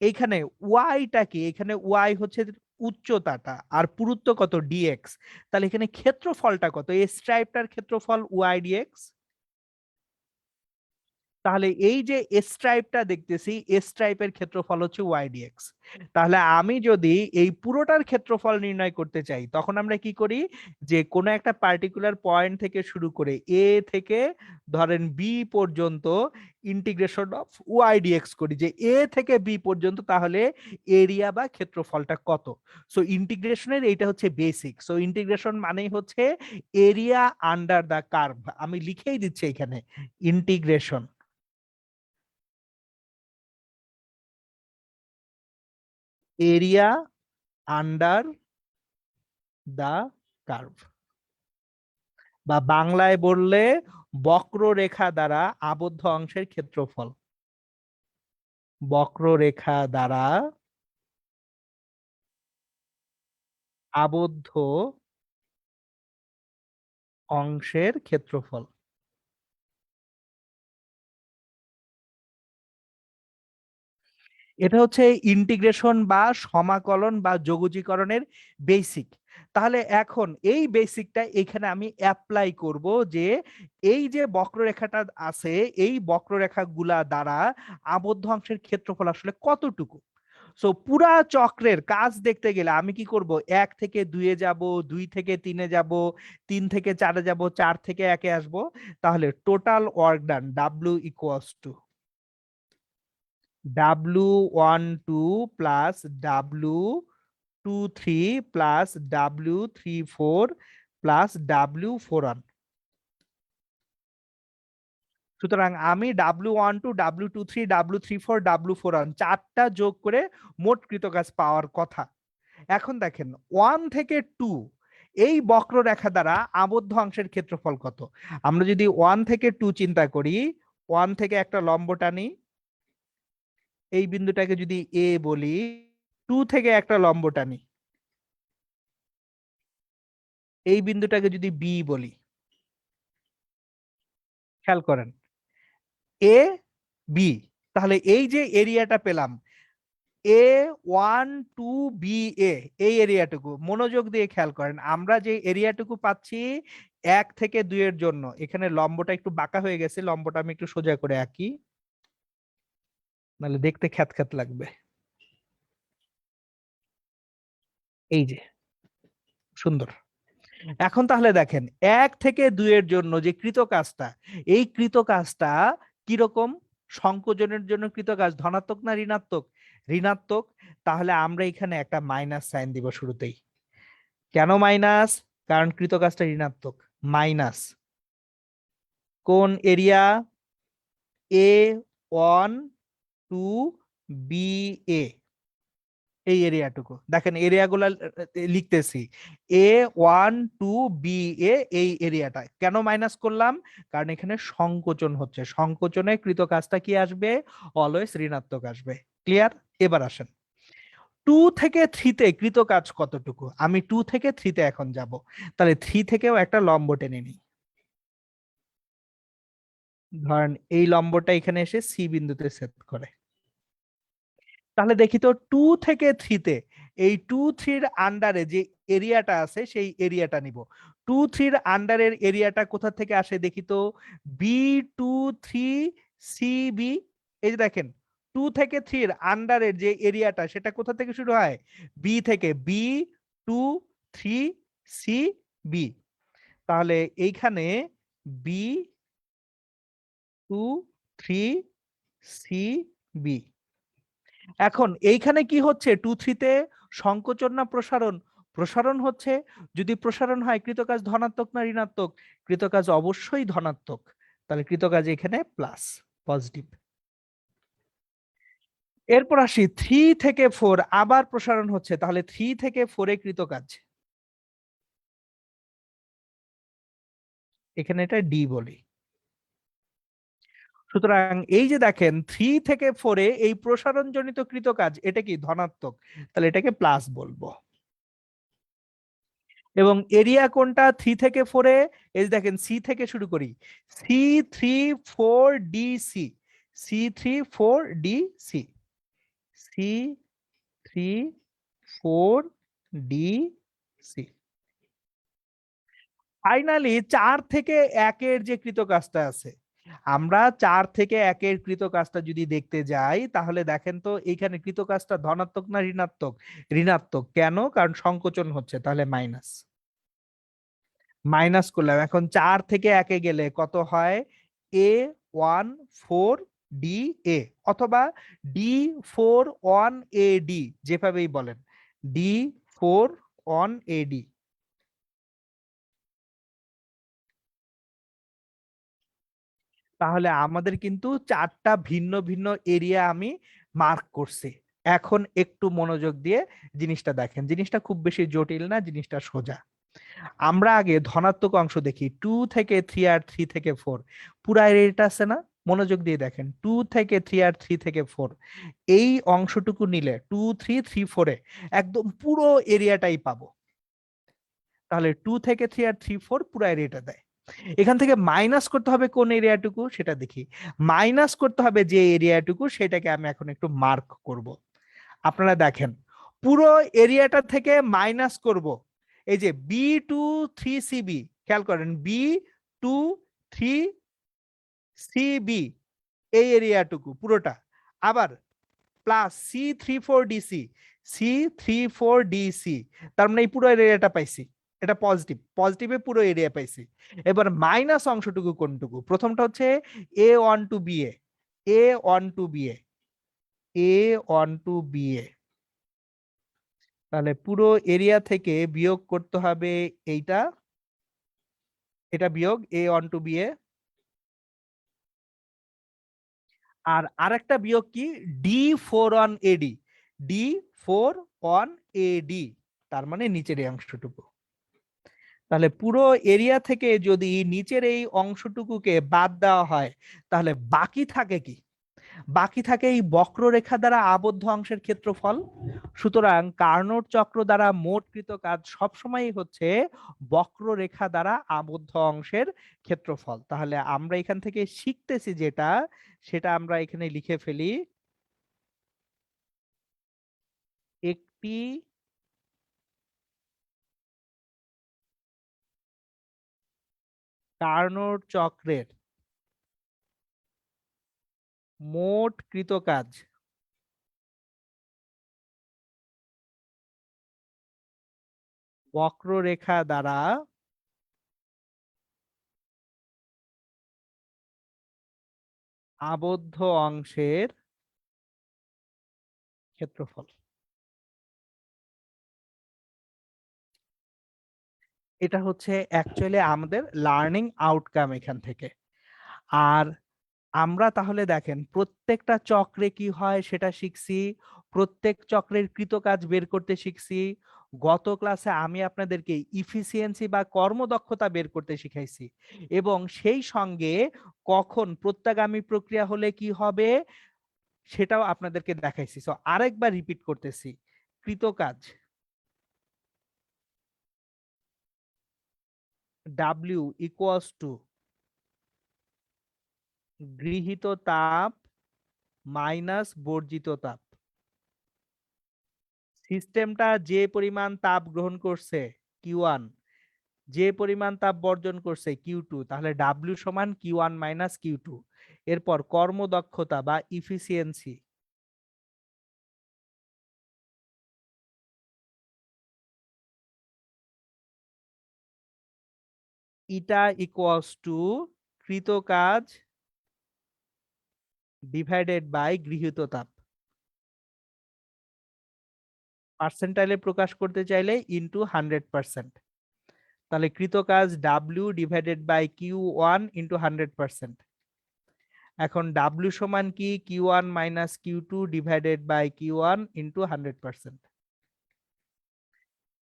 Speaker 1: এইখানে ওয়াইটা কি, এখানে ওয়াই হচ্ছে উচ্চতাটা, আর পুরুত্ব কত ডিএক্স, তাহলে এখানে ক্ষেত্রফলটা কত, এই স্ট্রাইপটার ক্ষেত্রফল ওয়াই ডিএক্স। তাহলে এই যে স্ট্রাইপটা দেখতেছি, স্ট্রাইপের ক্ষেত্রফল হচ্ছে ওয়াইডিএক্স। তাহলে আমি যদি এই পুরোটার ক্ষেত্রফল নির্ণয় করতে চাই, তখন আমরা কি করি, যে কোনো একটা পার্টিকুলার পয়েন্ট থেকে শুরু করে এ থেকে ধরেন বি পর্যন্ত ইন্টিগ্রেশন অফ ওয়াইডিএক্স করি, যে এ থেকে বি পর্যন্ত তাহলে এরিয়া বা ক্ষেত্রফলটা কত। সো ইন্টিগ্রেশনের এইটা হচ্ছে বেসিক। সো ইন্টিগ্রেশন মানেই হচ্ছে এরিয়া আন্ডার দা কার্ভ, আমি লিখেই দিচ্ছি এখানে integration area under the curve, বা বাংলায় বললে বক্ররেখা দ্বারা আবদ্ধ অংশের ক্ষেত্রফল। বক্ররেখা দ্বারা আবদ্ধ অংশের ক্ষেত্রফল। এটা হচ্ছে ইন্টিগ্রেশন বা সমাকলন বা যোগজীকরণের বেসিক। তাহলে এখন এই বেসিকটা এখানে আমি অ্যাপ্লাই করব যে এই যে বক্ররেখাটা আছে এই বক্ররেখাগুলা দ্বারা আবদ্ধ অংশের ক্ষেত্রফল আসলে কতটুকু। সো পুরা চক্রের কাজ দেখতে গেলে আমি কি করব, 1 থেকে 2-এ যাব, 2 থেকে 3-এ যাব, 3 থেকে 4-এ যাব, 4 থেকে 1-এ আসব। তাহলে total work done W equals to W12 plus W23 plus W34 plus W41। সুতরাং আমি W12, W23, W34, W41 চারটা যোগ করে মোট কৃতকাজ পাওয়ার কথা। এখন দেখেন 1 থেকে 2 এই বক্ররেখা দ্বারা আবদ্ধ অংশের ক্ষেত্রফল কত। আমরা যদি 1 থেকে 2 চিন্তা করি, 1 থেকে একটা লম্ব টানি, এই বিন্দুটাকে যদি এ বলি, 2 থেকে একটা লম্ব টানি, এই বিন্দুটাকে যদি বি বলি, খেয়াল করেন এ বি, তাহলে এই যে এরিয়াটা পেলাম A1 2 BA, এই এরিয়াটুকু মনোযোগ দিয়ে খেয়াল করেন, আমরা যে এরিয়াটুকু পাচ্ছি 1 থেকে 2 এর জন্য, এখানে লম্বটা একটু বাঁকা হয়ে গেছে, লম্বটা আমি একটু সোজা করে আঁকি, নাহলে দেখতে খ্যাত খ্যাত লাগবে। এই যে সুন্দর। এখন তাহলে দেখেন 1 থেকে 2 এর জন্য যে কৃত কাজটা, এই কৃত কাজটা কিরকম, সংকোচনের জন্য কৃত কাজ ধনাত্মক না ঋণাত্মক? ঋণাত্মক। তাহলে আমরা এখানে একটা মাইনাস সাইন দিব শুরুতেই। কেন মাইনাস? কারণ কৃত কাজটা ঋণাত্মক। মাইনাস কোন এরিয়া? A1 2 BA, এই এরিয়াটুকু দেখেন, এরিয়াগুলা লিখতেছি A1 2 BA, এই এরিয়াটা কেন মাইনাস করলাম? কারণ এখানে সংকোচন হচ্ছে, সংকোচনে কৃত কাজটা কি আসবে? অলওয়েজ ঋণাত্মক আসবে। ক্লিয়ার? এবার আসেন 2 থেকে 3-তে কৃত কাজ কতটুকু। আমি 2 থেকে 3-তে এখন যাব, তাহলে 3 থেকেও একটা লম্ব টেনে নিই। ধরেন এই লম্বটা এখানে এসে সি বিন্দুতে ছেদ করে। তাহলে দেখি তো 2 থেকে 3-তে এই 2 3-র আন্ডারে যে এরিয়াটা আছে সেই এরিয়াটা নিব। 2 3-র আন্ডারের এরিয়াটা কোথা থেকে আসে দেখি তো? B23CB। এই যে দেখেন 2 থেকে 3-র আন্ডারের যে এরিয়াটা সেটা কোথা থেকে শুরু হয়? বি থেকে। B23CB। তাহলে এইখানে B23CB। এখন এইখানে কি হচ্ছে? 2 3-তে সংকোচন না প্রসারণ? প্রসারণ হচ্ছে। যদি প্রসারণ হয় কৃতকাজ ধনাত্মক না ঋণাত্মক? কৃতকাজ অবশ্যই ধনাত্মক। তাহলে কৃতকাজ এখানে প্লাস, পজিটিভ। এরপর আসি 3 থেকে 4, আবার প্রসারণ হচ্ছে, তাহলে 3 থেকে 4-এ কৃতকাজ, এখানে এটা ডি বলি। সুতরাং এই যে দেখেন 3 থেকে 4-এ এই প্রসারণ জনিত কৃতকাজ এটা কি ধনাত্মক, তাহলে এটাকে প্লাস বলবো। এবং এরিয়া কোনটা 3 থেকে 4-এ? এই দেখেন সি থেকে শুরু করি, C3 4DC, C3 4DC, C3 4DC। Finally 4 থেকে 1-এর যে কৃত কাজটা আছে, আমরা 4 থেকে 1-এর কৃত কাজটা যদি দেখতে যাই, তাহলে দেখেন তো এইখানে কৃত কাজটা ধনাত্মক না ঋণাত্মক? ঋণাত্মক। কেন? কারণ সংকোচন হচ্ছে, তাহলে মাইনাস। মাইনাস করলাম। এখন 4 থেকে 1-এ গেলে কত হয়? A14DA অথবা D41AD, যেভাবেই বলেন, D41AD। তাহলে আমাদের কিন্তু 4টা ভিন্ন ভিন্ন এরিয়া আমি মার্ক করছি। এখন একটু মনোযোগ দিয়ে জিনিসটা দেখেন, জিনিসটা খুব বেশি জটিল না, জিনিসটা সোজা। আমরা আগে ধনাত্মক অংশ দেখি, 2 থেকে 3 আর 3 থেকে 4, পুরা এরিয়াটা আছে না? মনোযোগ দিয়ে দেখেন, 2 থেকে 3 আর 3 থেকে 4, এই অংশটুকু নিলে 2 3 3 4 এ একদম পুরো এরিয়াটাই পাবো। তাহলে 2 থেকে 3 আর 3 4 পুরো এরিয়াটা দেয়। এখান থেকে মাইনাস করতে হবে কোন এরিয়াটুকু সেটা দেখি। মাইনাস করতে হবে যে এরিয়াটুকু, সেটাকে আমি এখন একটু মার্ক করব। আপনারা দেখেন, পুরো এরিয়াটা থেকে মাইনাস করব এই যে B23CB, খেয়াল করেন B23CB, এই এরিয়াটুকু পুরোটা। আবার প্লাস C34DC, C34DC, তার মানে এই পুরো এরিয়াটা পাইছি। এটা পজিটিভ, পজিটিভে পুরো এরিয়া পাইছি। এবার মাইনাস অংশটুকু কোনটুকু? প্রথমটা হচ্ছে A12BA, A12BA, A12BA। তাহলে পুরো এরিয়া থেকে বিয়োগ করতে হবে এইটা, এটা বিয়োগ A12BA। আর আরেকটা বিয়োগ কি? D41AD, D41AD, তার মানে নিচের এই অংশটুকু। তাহলে পুরো এরিয়া থেকে যদি নিচের এই অংশটুকুকে বাদ দেওয়া হয়, তাহলে বাকি থাকে কি? বাকি থাকে এই বক্ররেখা দ্বারা আবদ্ধ অংশের ক্ষেত্রফল। সুতরাং কার্নোট চক্র দ্বারা মোটকৃত কাজ সবসময়ই হচ্ছে বক্ররেখা দ্বারা আবদ্ধ অংশের ক্ষেত্রফল। তাহলে আমরা এখান থেকে শিখতেছি যেটা, সেটা আমরা এখানে লিখে ফেলি। একটি কার্নোট চক্রের মোট কৃত কাজ বক্ররেখা দ্বারা আবদ্ধ অংশের ক্ষেত্রফল। এটা হচ্ছে অ্যাকচুয়ালি আমাদের লার্নিং আউটকাম এখান থেকে। আর আমরা তাহলে দেখেন প্রত্যেকটা চক্রে কি হয় সেটা শিখছি, প্রত্যেক চক্রের কৃতকাজ বের করতে শিখছি। গত ক্লাসে আমি আপনাদেরকে ইফিসিয়েন্সি বা কর্মদক্ষতা বের করতে শিখাইছি, এবং সেই সঙ্গে কখন প্রত্যাগামী প্রক্রিয়া হলে কি হবে সেটাও আপনাদেরকে দেখাইছি। সো আরেকবার রিপিট করতেছি, কৃতকাজ ডাব্লিউ ইকুয়ালস টু গৃহীত তাপ মাইনাস বর্জিত তাপ। সিস্টেমটা যে পরিমাণ তাপ গ্রহণ করছে Q1, যে পরিমাণ তাপ বর্জন করছে Q2, তাহলে W সমান Q1 মাইনাস Q2। এরপর কর্মদক্ষতা বা ইফিসিয়েন্সি, ইটা ইকুয়ালস টু কৃত কাজ ডিভাইডেড বাই গৃহীত তাপ। পার্সেন্টাইলে প্রকাশ করতে চাইলে ইন্টু 100%। তাহলে কৃত কাজ W divided by Q1 into 100%। এখন W সমান কি? Q1 minus Q2 divided by Q1 into 100%।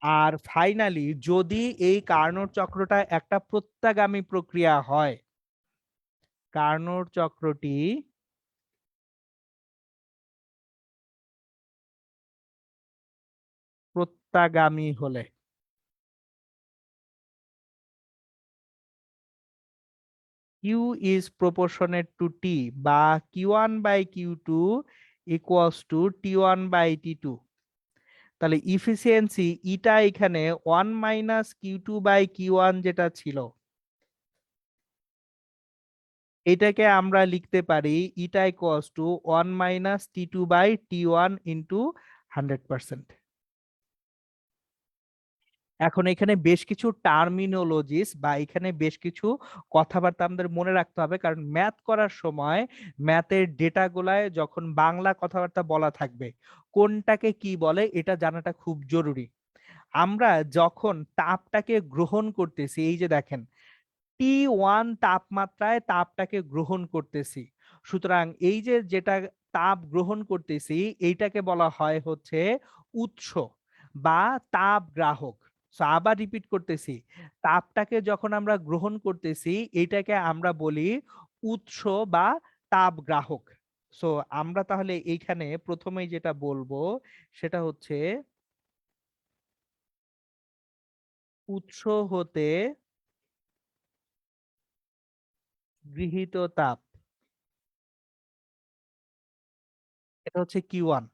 Speaker 1: আর ফাইনালি যদি এই কার্নোট চক্রটা একটা প্রত্যাগামী প্রক্রিয়া হয়, কার্নোট চক্রটি প্রত্যাগামী হলে Q is proportionate to T, বা Q1 by Q2 equals to T1 by T2। তাহলে ইফিসিয়েন্সি ইটা এখানে 1 মাইনাস Q2 বাই Q1 যেটা ছিল, এটাকে আমরা লিখতে পারি eta equals to 1 minus T2 by T1 into 100%। এখন এখানে বেশ কিছু টার্মিনোলজিস বা এখানে বেশ কিছু কথাবার্তা আমাদের মনে রাখতে হবে, কারণ ম্যাথ করার সময় ম্যাথের ডেটা গুলায় যখন বাংলা কথাবার্তা বলা থাকবে, কোনটাকে কি বলে এটা জানাটা খুব জরুরি। আমরা যখন তাপটাকে গ্রহণ করতেছি, এই যে দেখেন T1 তাপমাত্রায় তাপটাকে গ্রহণ করতেছি, সুতরাং এই যে যেটা তাপ গ্রহণ করতেছি এইটাকে বলা হয় হচ্ছে উৎস বা তাপ গ্রাহক। সো আবার রিপিট করতেছি, তাপটাকে যখন আমরা গ্রহণ করতেছি এটাকে আমরা বলি উৎস বা তাপ গ্রাহক। সো আমরা তাহলে এইখানে প্রথমেই যেটা বলবো সেটা হচ্ছে উৎস হতে গৃহীত তাপ, এটা হচ্ছে Q1।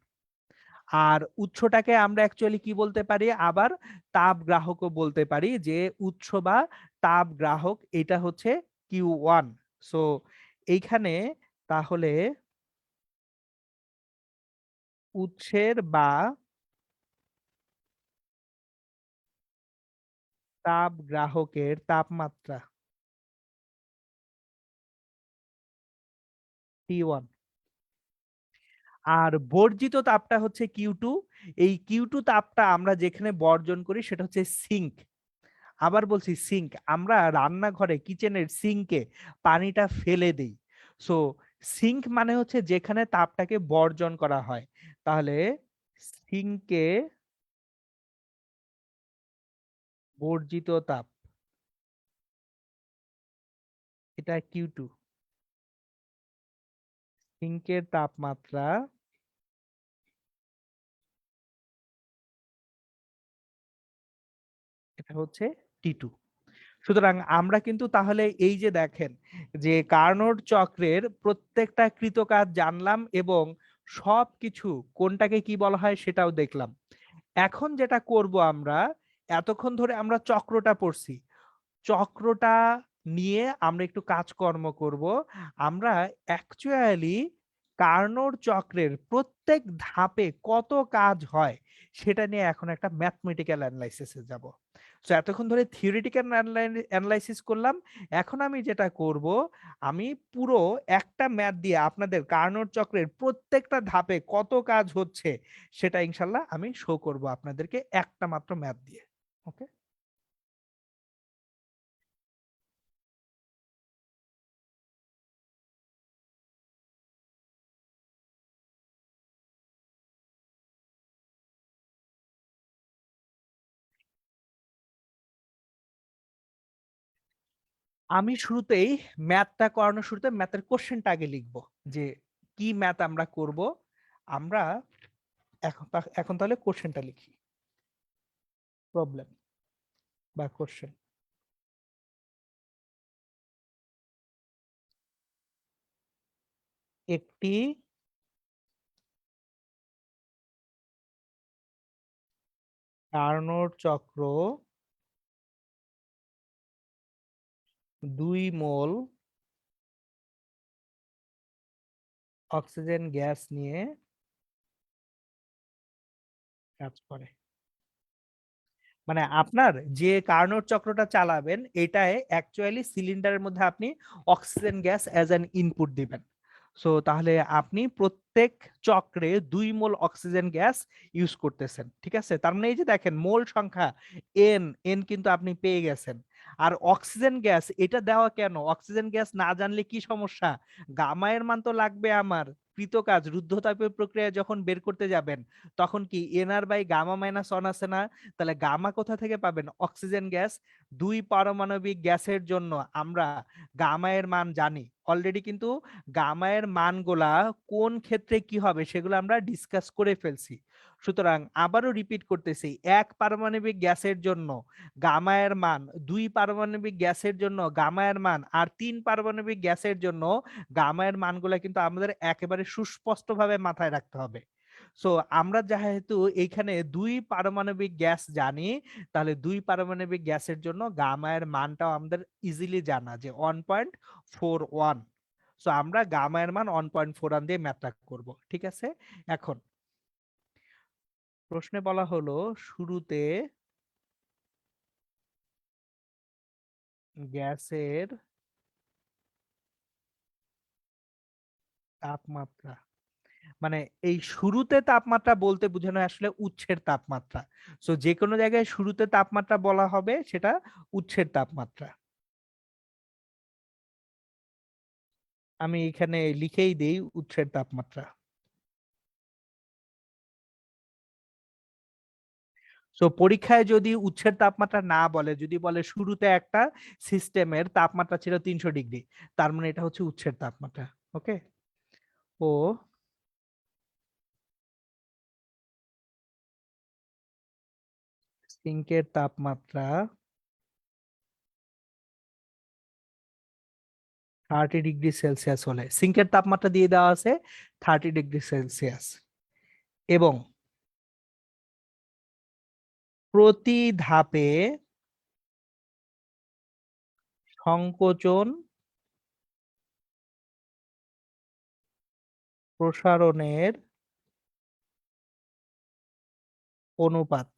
Speaker 1: আর উৎসটাকে আমরা অ্যাকচুয়ালি কি বলতে পারি, আবার তাপ গ্রাহকও বলতে পারি, যে উৎস বা তাপ গ্রাহক এটা হচ্ছে Q1। সো এইখানে তাহলে উৎসের বা তাপ গ্রাহকের তাপমাত্রা T1 আর বর্জিত তাপটা হচ্ছে Q2। এই Q2 তাপটা আমরা যেখানে বর্জন করি সেটা হচ্ছে সিঙ্ক। আবার বলছি সিঙ্ক, আমরা রান্নাঘরে কিচেনের সিঙ্কে পানিটা ফেলে দেই। সো সিঙ্ক মানে হচ্ছে যেখানে তাপটাকে বর্জন করা হয়। তাহলে সিঙ্কে বর্জিত তাপ, এটা Q2। সিঙ্কের তাপমাত্রা এটা হচ্ছে T2। সুতরাং আমরা কিন্তু তাহলে এই যে দেখেন যে কার্নোট চক্রের প্রত্যেকটা কৃতকাজ জানলাম এবং সবকিছু কোনটাকে কি বলা হয় সেটাও দেখলাম। এখন যেটা করব আমরা, এতক্ষণ ধরে আমরা চক্রটা পড়ছি, চক্রটা নিয়ে আমরা একটু কাজকর্ম করব। আমরা অ্যাকচুয়ালি কার্নোর চক্রের প্রত্যেক ধাপে কত কাজ হয় সেটা নিয়ে এখন একটা ম্যাথমেটিক্যাল অ্যানালাইসিসে যাব। সো এতক্ষণ ধরে থিওরিটিক্যাল অ্যানালাইসিস করলাম, এখন আমি যেটা করব, আমি পুরো একটা ম্যাথ দিয়ে আপনাদের কার্নোর চক্রের প্রত্যেকটা ধাপে কত কাজ হচ্ছে সেটা ইনশাল্লাহ আমি শো করব আপনাদেরকে একটা মাত্র ম্যাথ দিয়ে। ওকে, আমি শুরুতেই ম্যাথটা করানোর শুরুতে ম্যাথের কোশ্চেনটা আগে লিখবো, যে কি ম্যাথ আমরা করব। আমরা এখন তাহলে কোশ্চেনটা লিখি, প্রবলেম বা কোশ্চেন। একটি কার্নোট চক্র 2 মোল অক্সিজেন গ্যাস নিয়ে কাজ করে। মানে আপনার যে কার্নোট চক্রটা চালাবেন এটায় অ্যাকচুয়ালি সিলিন্ডারের মধ্যে আপনি oxygen gas as an input দিবেন। সো তাহলে আপনি প্রত্যেক চক্রে 2 মোল অক্সিজেন গ্যাস ইউজ করতেছেন, ঠিক আছে। তার মানে এই যে দেখেন মোল সংখ্যা এন, এন কিন্তু আপনি পেয়ে গেছেন। আর অক্সিজেন গ্যাস এটা দেওয়া কেন, অক্সিজেন গ্যাস না জানলে কি সমস্যা, গামায়ের মান তো লাগবে আমার। কৃতকাজ রুদ্ধতাপীয় প্রক্রিয়া যখন বের করতে যাবেন তখন কি NR by gamma minus one আছে না, তাহলে গামা কোথা থেকে পাবেন, অক্সিজেন গ্যাস। 2 পারমাণবিক গ্যাসের জন্য আমরা গামা এর মান জানি অলরেডি, কিন্তু গামা এর মানগুলা কোন ক্ষেত্রে কি হবে সেগুলো আমরা ডিসকাস করে ফেলছি। সুতরাং আবারও রিপিট করতেছি, 1 পারমাণবিক গ্যাসের জন্য গামা এর মান, 2 পারমাণবিক গ্যাসের জন্য গামা এর মান, আর 3 পারমাণবিক গ্যাসের জন্য গামা এর মানগুলা কিন্তু আমাদের একেবারে সুস্পষ্টভাবে মাথায় রাখতে হবে। সো আমরা যেহেতু এইখানে 2 পারমাণবিক গ্যাস জানি, তাহলে 2 পারমাণবিক গ্যাসের জন্য গামা এর মানটাও আমাদের ইজিলি জানা, যে 1.41। সো আমরা গামা এর মান 1.41 দিয়ে ম্যাথটা করব, ঠিক আছে। এখন প্রশ্নে বলা হলো শুরুতে গ্যাসের তাপমাত্রা, মানে এই শুরুতে তাপমাত্রা বলতে বোঝানো হয় আসলে উৎসের তাপমাত্রা। সো যে কোনো জায়গায় শুরুতে তাপমাত্রা বলা হবে সেটা উৎসের তাপমাত্রা। আমি এখানে লিখেই দেই উৎসের তাপমাত্রা। তো পরীক্ষায় যদি উৎসের তাপমাত্রা না বলে, যদি বলে শুরুতে একটা সিস্টেমের তাপমাত্রা ছিল 300 ডিগ্রি, তার মানে এটা হচ্ছে উৎসের তাপমাত্রা। ওকে। ও সিঙ্কের তাপমাত্রা 30 ডিগ্রি সেলসিয়াস হলে, সিঙ্কের তাপমাত্রা দিয়ে দেওয়া আছে 30 ডিগ্রি সেলসিয়াস, এবং প্রতি ধাপে সংকোচন প্রসারণের অনুপাত।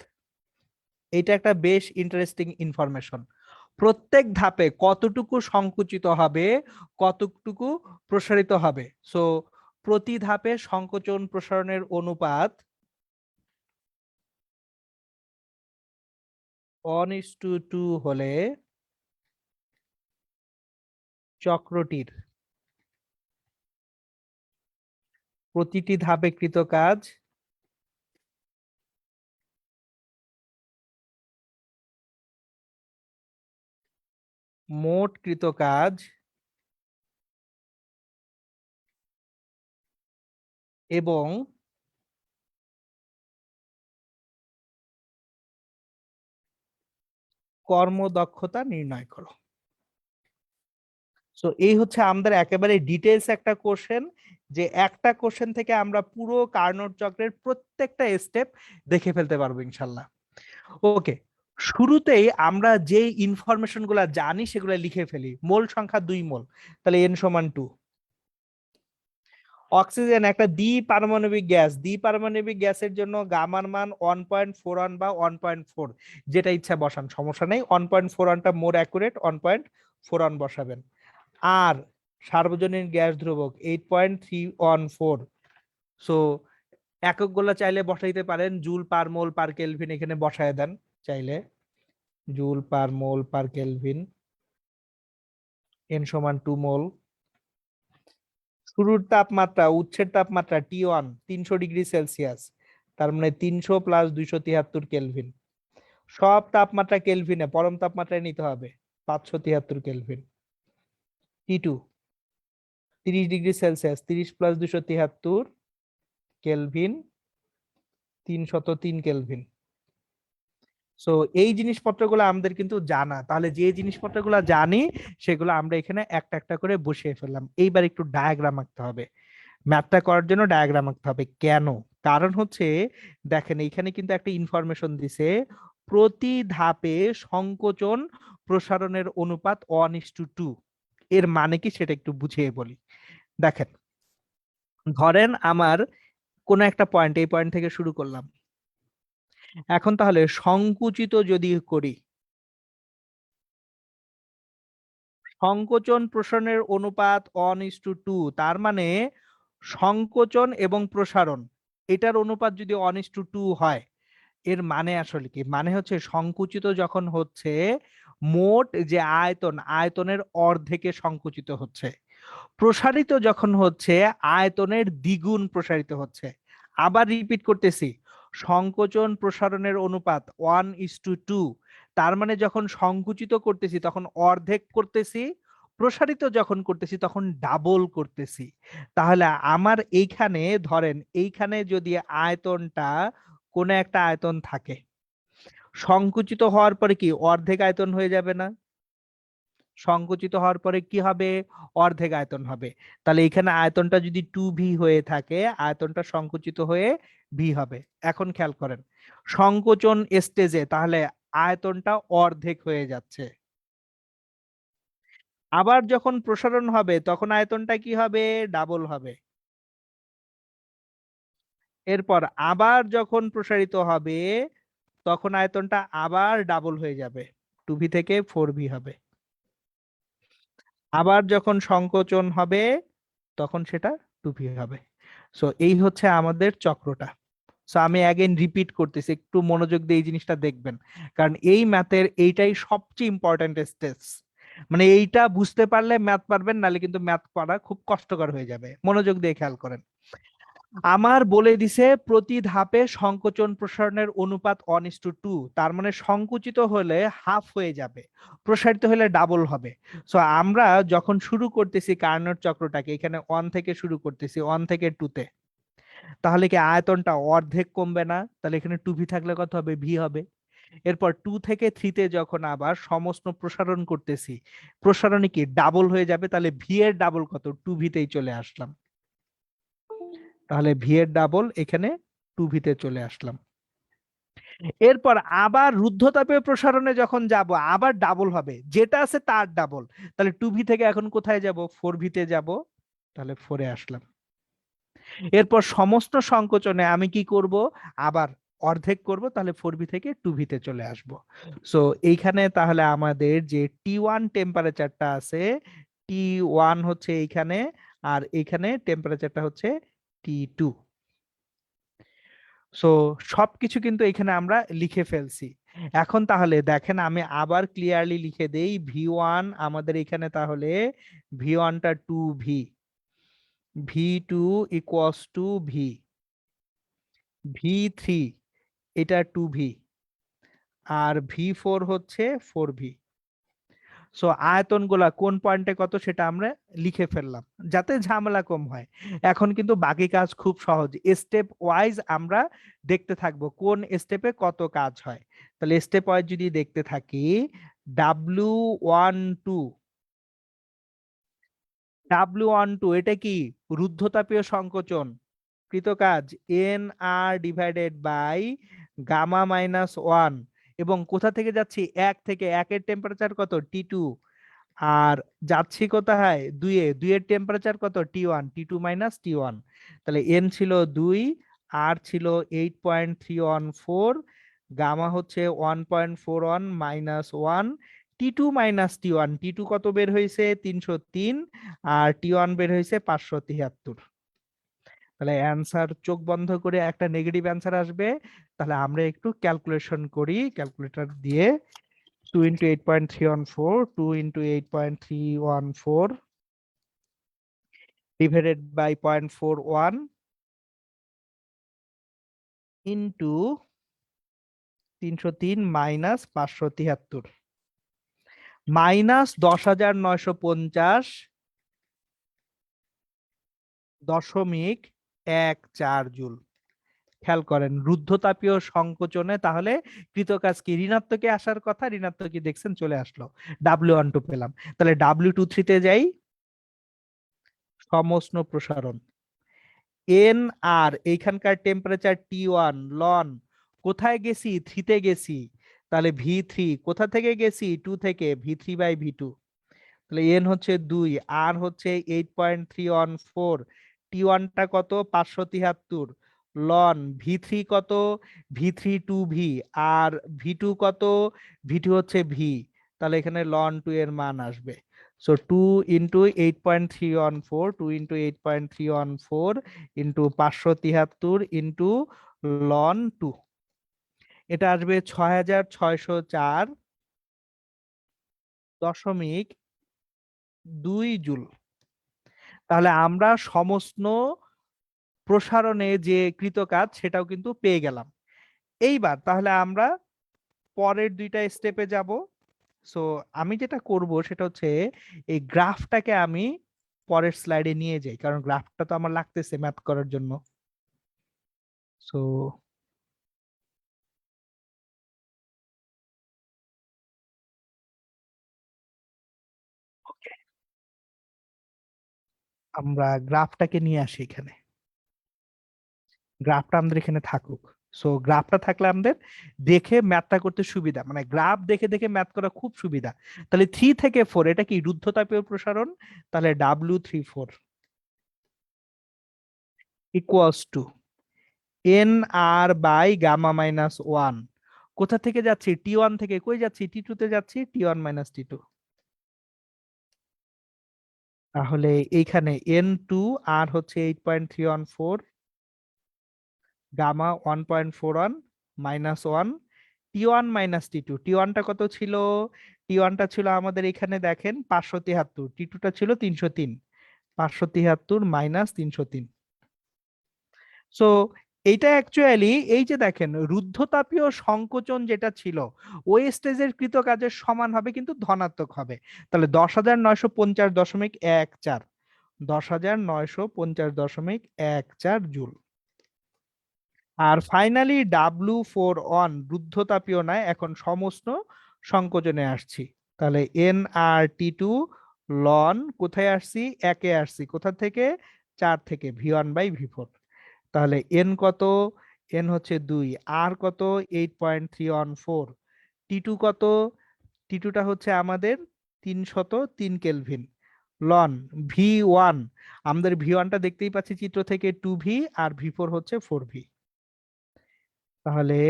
Speaker 1: এটা একটা বেশ ইন্টারেস্টিং ইনফরমেশন। প্রত্যেক ধাপে কতটুকু সংকুচিত হবে, কতটুকু প্রসারিত হবে। সো প্রতি ধাপে সংকোচন প্রসারণের অনুপাত 1:2 হলে চক্রটির প্রতিটি ধাপে কৃত কাজ মোট কৃত কাজ এবং কর্মদক্ষতা নির্ণয় করো। সো এই হচ্ছে আমাদের একেবারে ডিটেলস একটা কোশ্চেন, যে একটা কোশ্চেন থেকে আমরা পুরো কার্নোট চক্রের প্রত্যেকটা স্টেপ দেখে ফেলতে পারবো ইনশাল্লাহ। ওকে, শুরুতেই আমরা যে ইনফরমেশন গুলা জানি সেগুলো লিখে ফেলি। মোল সংখ্যা 2 মোল, তাহলে n=2। অক্সিজেন একটা দ্বিপারমাণবিক গ্যাস, দ্বিপারমাণবিক গ্যাসের জন্য গামার মান 1.41 বা 1.4, যেটা ইচ্ছা বসান, সমস্যা নেই। 1.41টা মোর অ্যাকুরেট, 1.41 বসাবেন। আর সার্বজনীন গ্যাস ধ্রুবক 8.314। সো একক গুলা চাইলে বসাইতে পারেন, জুল পার মোল পার কেলভিন, এখানে বসায় দেন চাইলে, জুল পার মোল পার কেলভিন, n=2 মোল। শুরুর তাপমাত্রা, উৎসের তাপমাত্রা T1 300 ডিগ্রি সেলসিয়াস, তার মানে 300 + 273 কেলভিন। সব তাপমাত্রা কেলভিনে, পরম তাপমাত্রায় নিতে হবে, 573 kelvin. T2 30 degree Celsius, 30 + 273 kelvin, 303 kelvin. So এই জিনিসপত্রগুলো আমাদের কিন্তু জানা, তাহলে যে জিনিসপত্রগুলো জানি সেগুলো আমরা এখানে একটা একটা করে বসিয়ে ফেললাম। এইবার একটু ডায়াগ্রাম আঁকতে হবে, ম্যাথটা করার জন্য ডায়াগ্রাম আঁকতে হবে। কেন? কারণ হচ্ছে দেখেন এইখানে কিন্তু একটা ইনফরমেশন দিছে, প্রতি ধাপে সংকোচন প্রসারণের অনুপাত 1:2। এর মানে কি সেটা একটু বুঝিয়ে বলি। দেখেন, ধরেন আমার কোন একটা পয়েন্ট, এই পয়েন্ট থেকে শুরু করলাম। এখন তাহলে সংকুচিত যদি করি, সংকোচন প্রসারণের অনুপাত 1:2, তার মানে সংকোচন এবং প্রসারণ এটার অনুপাত যদি 1:2 হয়, এর মানে আসলে কি? মানে হচ্ছে সংকুচিত যখন হচ্ছে, মোট যে আয়তন, আয়তনের অর্ধেকে সংকুচিত হচ্ছে। প্রসারিত যখন হচ্ছে, আয়তনের দ্বিগুণ প্রসারিত হচ্ছে। আবার রিপিট করতেছি, সংকোচন প্রসারণের অনুপাত 1:2। তার মানে যখন সংকুচিত করতেছি তখন অর্ধেক করতেছি, প্রসারিত যখন করতেছি তখন ডাবল করতেছি। তাহলে আমার এইখানে ধরেন, এইখানে যদি আয়তনটা, কোন একটা আয়তন থাকে, সংকুচিত হওয়ার পরে কি অর্ধেক আয়তন হয়ে যাবে না? সংকুচিত হওয়ার পরে কি হবে? অর্ধেক আয়তন হবে। তাহলে এখানে আয়তনটা যদি 2v হয়ে থাকে, আয়তনটা সংকুচিত হয়ে v হবে। এখন খেয়াল করেন, সংকোচন স্টেজে তাহলে আয়তনটা অর্ধেক হয়ে যাচ্ছে। আবার যখন প্রসারণ হবে তখন আয়তনটা কি হবে? ডাবল হবে। এরপর আবার যখন প্রসারিত হবে তখন আয়তনটা আবার ডাবল হয়ে যাবে, 2v থেকে 4v হবে। আবার যখন সংকোচন হবে তখন সেটা 2v হবে। সো এই হচ্ছে আমাদের চক্রটা। সো আমি অ্যাগেন রিপিট করতেছি, একটু মনোযোগ দিয়ে এই জিনিসটা দেখবেন, কারণ এই ম্যাথের এইটাই সবচেয়ে ইম্পর্টেন্ট স্টেজ। মানে এইটা বুঝতে পারলে ম্যাথ পারবেন, নাহলে কিন্তু ম্যাথ পড়া খুব কষ্টকর হয়ে যাবে। মনোযোগ দিয়ে খেয়াল করেন। আমার বলে দিছে প্রতি ধাপে সংকোচন প্রসারণের অনুপাত 1:2, তার মানে সংকুচিত হলে হাফ হয়ে যাবে, প্রসারিত হলে ডাবল হবে। সো আমরা যখন শুরু করতেছি কার্নোট চক্রটাকে, এখানে 1 থেকে শুরু করতেছি, 1 থেকে 2 তে, তাহলে কি আয়তনটা অর্ধেক কমবে না? তাহলে এখানে 2v থাকলে কত হবে? ভি হবে। এরপর 2 থেকে 3 তে যখন আবার সমস্ত প্রসারণ করতেছি, প্রসারণে কি ডাবল হয়ে যাবে, তাহলে ভি এর ডাবল কত? 2v তেই চলে আসলাম। তাহলে ভি এর ডাবল এখানে 2v তে চলে আসলাম। এরপর আবার রুদ্ধতাপীয় প্রসারণে যখন যাব আবার ডাবল হবে, যেটা আছে তার ডাবল। তাহলে 2v থেকে এখন কোথায় যাব? 4v তে যাব। তাহলে 4 এ আসলাম। এরপর সমস্ত সংকোচনে আমি কি করব? আবার অর্ধেক করব, তাহলে 4v থেকে 2v তে চলে আসব। সো এইখানে তাহলে আমাদের যে T1 টেম্পারেচারটা আছে, T1 হচ্ছে এইখানে, আর এইখানে টেম্পারেচারটা হচ্ছে T2। সো সবকিছু কিন্তু এখানে আমরা লিখে ফেলছি। এখন তাহলে দেখেন আমি আবার ক্লিয়ারলি লিখে দেই, ভি1 আমাদের এখানে তাহলে ভি1টা 2v, ভি2 ইকুয়ালস টু ভি, ভি3 এটা 2v, আর ভি4 হচ্ছে 4v। সো আয়তন গুলা কোন পয়েন্টে কত সেটা আমরা লিখে ফেললাম যাতে ঝামেলা কম হয়। এখন কিন্তু বাকি কাজ খুব সহজ, স্টেপ ওয়াইজ আমরা দেখতে থাকবো কোন স্টেপে কত কাজ হয়। তাহলে স্টেপ ওয়াইজ যদি দেখতে থাকি, W12, W12 এটা কি? রুদ্ধতাপীয় সংকোচন, কৃতকাজ N R divided by gamma minus 1। এবং কোথা থেকে যাচ্ছি? 1 থেকে, 1 এর টেম্পারেচার কত? T2। আর যাচ্ছি কোথায়? 2 এ, 2 এর টেম্পারেচার কত? T1, T2 minus T1। তাহলে এন ছিল 2, আর ছিল 8.314, গামা হচ্ছে 1.41 minus 1, T2 minus T1, T2 কত বের হয়েছে? 303, আর T1 বের হয়েছে 573। তাহলে অ্যান্সার, চোখ বন্ধ করে একটা নেগেটিভ অ্যান্সার আসবে। তাহলে আমরা একটু ক্যালকুলেশন করি ক্যালকুলেটর দিয়ে। 2 into 8.314, 2 into 8.314 divided by 0.41 into 303 minus 573 minus 10,950.14 joule. খেয়াল করেন রুদ্ধতাপীয় সংকোচনে তাহলে কৃতকাজ কি? ঋণাত্মকে আসার কথা, ঋণাত্মকে দেখছেন চলে আসলো, W12 পেলাম। তাহলে W23 তে যাই, সমষ্ণ প্রসারণ এন আর এইখানকার টেম্পারেচার T1 লন, কোথায় গেছি? 3 তে গেছি, তাহলে ভি3 কোথা থেকে গেছি? 2 থেকে, ভি3 বাই ভি2। তাহলে এন হচ্ছে 2, আর হচ্ছে 8.314, T1টা কত? 573, লন ভি3 কত? ভি3 2v, আর ভি2 কত? ভি2 হচ্ছে ভি, তাহলে এখানে লন 2 এর মান আসবে। So 2 into 8.314, 2 into 8.314 into 573 into loan 2, এটা আসবে 6,604.2 জুল। তাহলে আমরা সমস্ত প্রসারণে যে কৃতকাজ সেটাও কিন্তু পেয়ে গেলাম। এইবার তাহলে আমরা পরের দুইটা স্টেপে যাব। সো আমি যেটা করব সেটা হচ্ছে এই গ্রাফটাকে আমি পরের স্লাইডে নিয়ে যাই, কারণ গ্রাফটা তো আমার লাগতেছে ম্যাথ করার জন্য। সো আমরা গ্রাফটাকে নিয়ে আসি এখানে, গ্রাফটা আমাদের এখানে থাকুক। সো গ্রাফটা থাকলে আমাদের দেখে ম্যাথটা করতে সুবিধা, মানে গ্রাফ দেখে দেখে ম্যাথ করা খুব সুবিধা। তাহলে 3 থেকে 4 এটা কি? রুদ্ধতাপীয় প্রসারণ। তাহলে W34 equals to N R by gamma minus 1। কোথা থেকে যাচ্ছি? T1 থেকে। কই যাচ্ছি? T2 তে যাচ্ছি, T1 মাইনাস T2। তাহলে এইখানে N2 আর হচ্ছে 8.314, gamma 1.41 minus 1, T1 minus T2। T1টা কত ছিল? T1টা ছিল আমাদের এখানে দেখেন 573, T2টা ছিল 303, 573 মাইনাস 303। সো এইটা অ্যাকচুয়ালি এই যে দেখেন রুদ্ধতাপীয় সংকোচন যেটা ছিল ওই স্টেজের কৃতকাজের সমান হবে কিন্তু ধনাত্মক হবে। তাহলে 10,950.14, 10,950.14 জুল। আর ফাইনালি W4 অন রুদ্ধতাপীয় নয়, এখন সমস্ত সংকোচনে আসছি। তাহলে Nr(T2) লন কোথায় আসছি, একে আসছি, কোথা থেকে, 4 থেকে, V1/V4। তাহলে এন কত, এন হচ্ছে 2, আর কত 8.3 অন 4, টি2 কত, টি2টা হচ্ছে আমাদের 303 কেলভিন, লন ভি1, আমাদের ভি1টা দেখতেই পাচ্ছি চিত্র থেকে 2V, আর ভি4 হচ্ছে 4V। তাহলে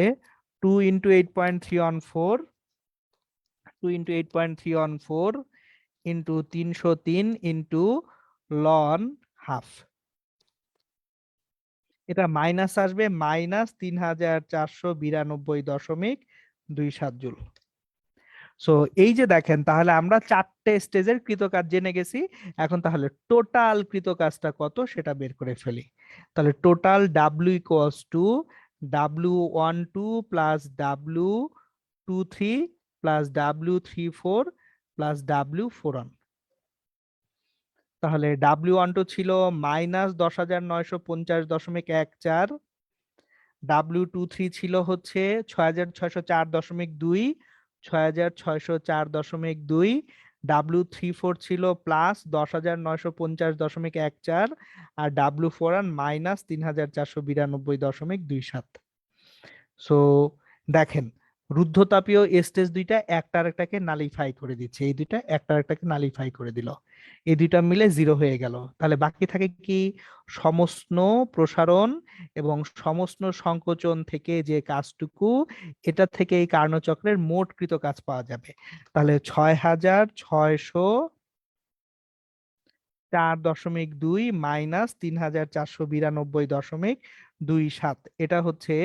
Speaker 1: 2 into 8.3 on 4, 2 into 8.3 on 4 into 303 into loan half, এটা মাইনাস আসবে -3,492.27 জুল। সো এই যে দেখেন তাহলে আমরা 4টে স্টেজের কৃতকাজ জেনে গেছি। এখন তাহলে টোটাল কৃতকাজটা কত সেটা বের করে ফেলি। তাহলে total W equals to W12 plus W23 plus W34 plus W41। তাহলে W12 ছিল -10,950.14, W23 ছিল হচ্ছে 6,604.2, 6,604.2, W34 ছিল প্লাস 10,950.14, আর W41 মাইনাস 3,492.27। সো দেখেন রুদ্ধতাপীয় স্টেজ দুইটা একটা আরেকটাকে নালিফাই করে দিচ্ছে, এই দুইটা একটা আরেকটাকে নালিফাই করে দিল, এই দুইটা মিলে জিরো হয়ে গেল। তাহলে বাকি থাকে কি, সমস্ত প্রসারণ এবং সমস্ত সংকোচন থেকে যে কাজটুকু, এটা থেকে এই কার্যচক্রের মোট কৃত কাজ পাওয়া যাবে। তাহলে 6,604.2 মাইনাস 3,492.27, এটা হচ্ছে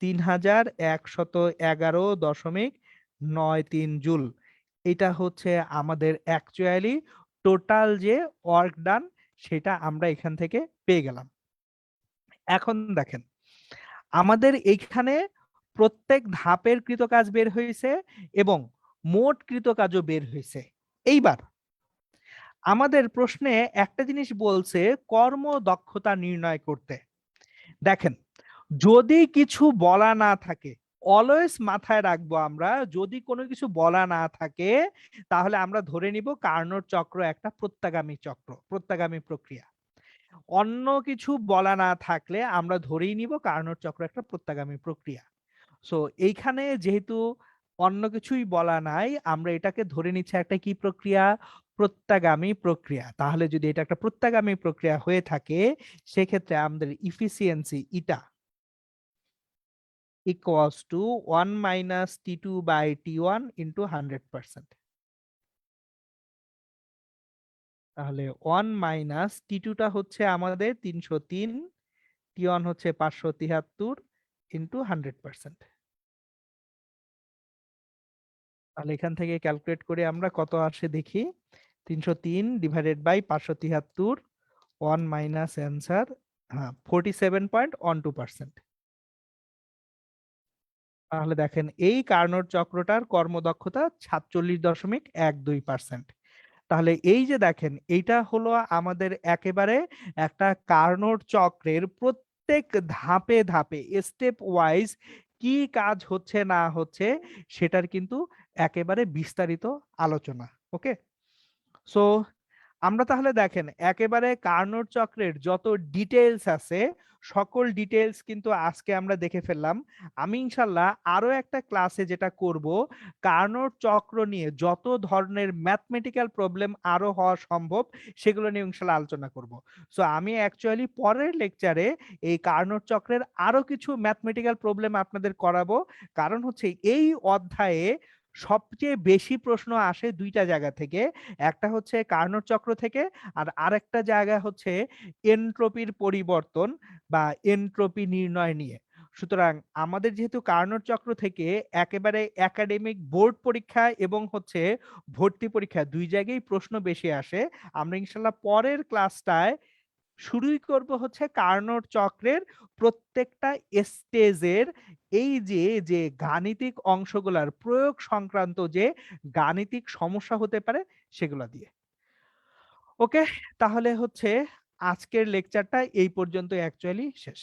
Speaker 1: 3,111.93 জুল। এটা হচ্ছে আমাদের অ্যাকচুয়ালি টোটাল যে ওয়ার্ক ডান সেটা আমরা এখান থেকে পেয়ে গেলাম। এখন দেখেন আমাদের এইখানে প্রত্যেক ধাপের কৃতকাজ বের হয়েছে এবং মোট কৃতকাজও বের হয়েছে। এইবার আমাদের প্রশ্নে একটা জিনিস বলছে কর্মদক্ষতা নির্ণয় করতে। দেখেন যদি কিছু বলা না থাকে, অলওয়েজ মাথায় রাখবো আমরা, যদি কোনো কিছু বলা না থাকে তাহলে আমরা ধরে নিব কার্নোট চক্র একটা প্রত্যাগামী চক্র, প্রত্যাগামী প্রক্রিয়া। অন্য কিছু বলা না থাকলে আমরা ধরেই নিব কার্নোট চক্র একটা প্রত্যাগামী প্রক্রিয়া। সো এইখানে যেহেতু অন্য কিছুই বলা নাই, আমরা এটাকে ধরে নিচ্ছি একটা কি প্রক্রিয়া, প্রত্যাগামী প্রক্রিয়া। তাহলে যদি এটা একটা প্রত্যাগামী প্রক্রিয়া হয়ে থাকে সেক্ষেত্রে আমাদের efficiency eta equals to 1 minus T2 by T1 into 100%। তাহলে 1 মাইনাস T2টা হচ্ছে আমাদের 303, T1 হচ্ছে 573 ইন্টু 100%। তাহলে এখান থেকে ক্যালকুলেট করে আমরা কত আসে দেখি, 303 ডিভাইডেড বাই 573, 1 মাইনাস অ্যান্সার, হ্যাঁ 47.12%। তাহলে দেখেন এই কার্নোট চক্রটার কর্মদক্ষতা 47.12%। তাহলে এই যে দেখেন এইটা হলো আমাদের একেবারে একটা কার্নোট চক্রের প্রত্যেক ধাপে ধাপে স্টেপ ওয়াইজ কি কাজ হচ্ছে না হচ্ছে সেটার কিন্তু একেবারে বিস্তারিত আলোচনা। ওকে, সো আমরা তাহলে দেখেন একেবারে কার্নোট চক্রের যত ডিটেলস আছে সকল ডিটেলস কিন্তু আজকে আমরা দেখে ফেললাম। আমি ইনশাল্লাহ আরো একটা ক্লাসে যেটা করব, কার্নোট চক্র নিয়ে যত ধরনের ম্যাথমেটিক্যাল প্রবলেম আরো হওয়া সম্ভব সেগুলো নিয়ে ইনশাল্লাহ আলোচনা করব। সো আমি অ্যাকচুয়ালি পরের লেকচারে এই কার্নোট চক্রের আরো কিছু ম্যাথমেটিক্যাল প্রবলেম আপনাদের করাবো। কারণ হচ্ছে এই অধ্যায়ে সবচেয়ে বেশি প্রশ্ন আসে দুইটা জায়গা থেকে, একটা হচ্ছে কার্নোট চক্র থেকে, আর আরেকটা জায়গা হচ্ছে এনট্রপির পরিবর্তন বা এনট্রপি নির্ণয় নিয়ে। সুতরাং আমাদের যেহেতু কার্নোট চক্র থেকে একেবারে একাডেমিক বোর্ড পরীক্ষা এবং হচ্ছে ভর্তি পরীক্ষা দুই জায়গায় প্রশ্ন বেশি আসে, আমরা ইনশাল্লাহ পরের ক্লাসটায় শুরুই করব হচ্ছে কার্নোট চক্রের প্রত্যেকটা স্টেজের এই যে গাণিতিক অংশগুলার প্রয়োগ সংক্রান্ত যে গাণিতিক সমস্যা হতে পারে সেগুলা দিয়ে। ওকে, তাহলে হচ্ছে আজকের লেকচারটা এই পর্যন্তই অ্যাকচুয়ালি শেষ।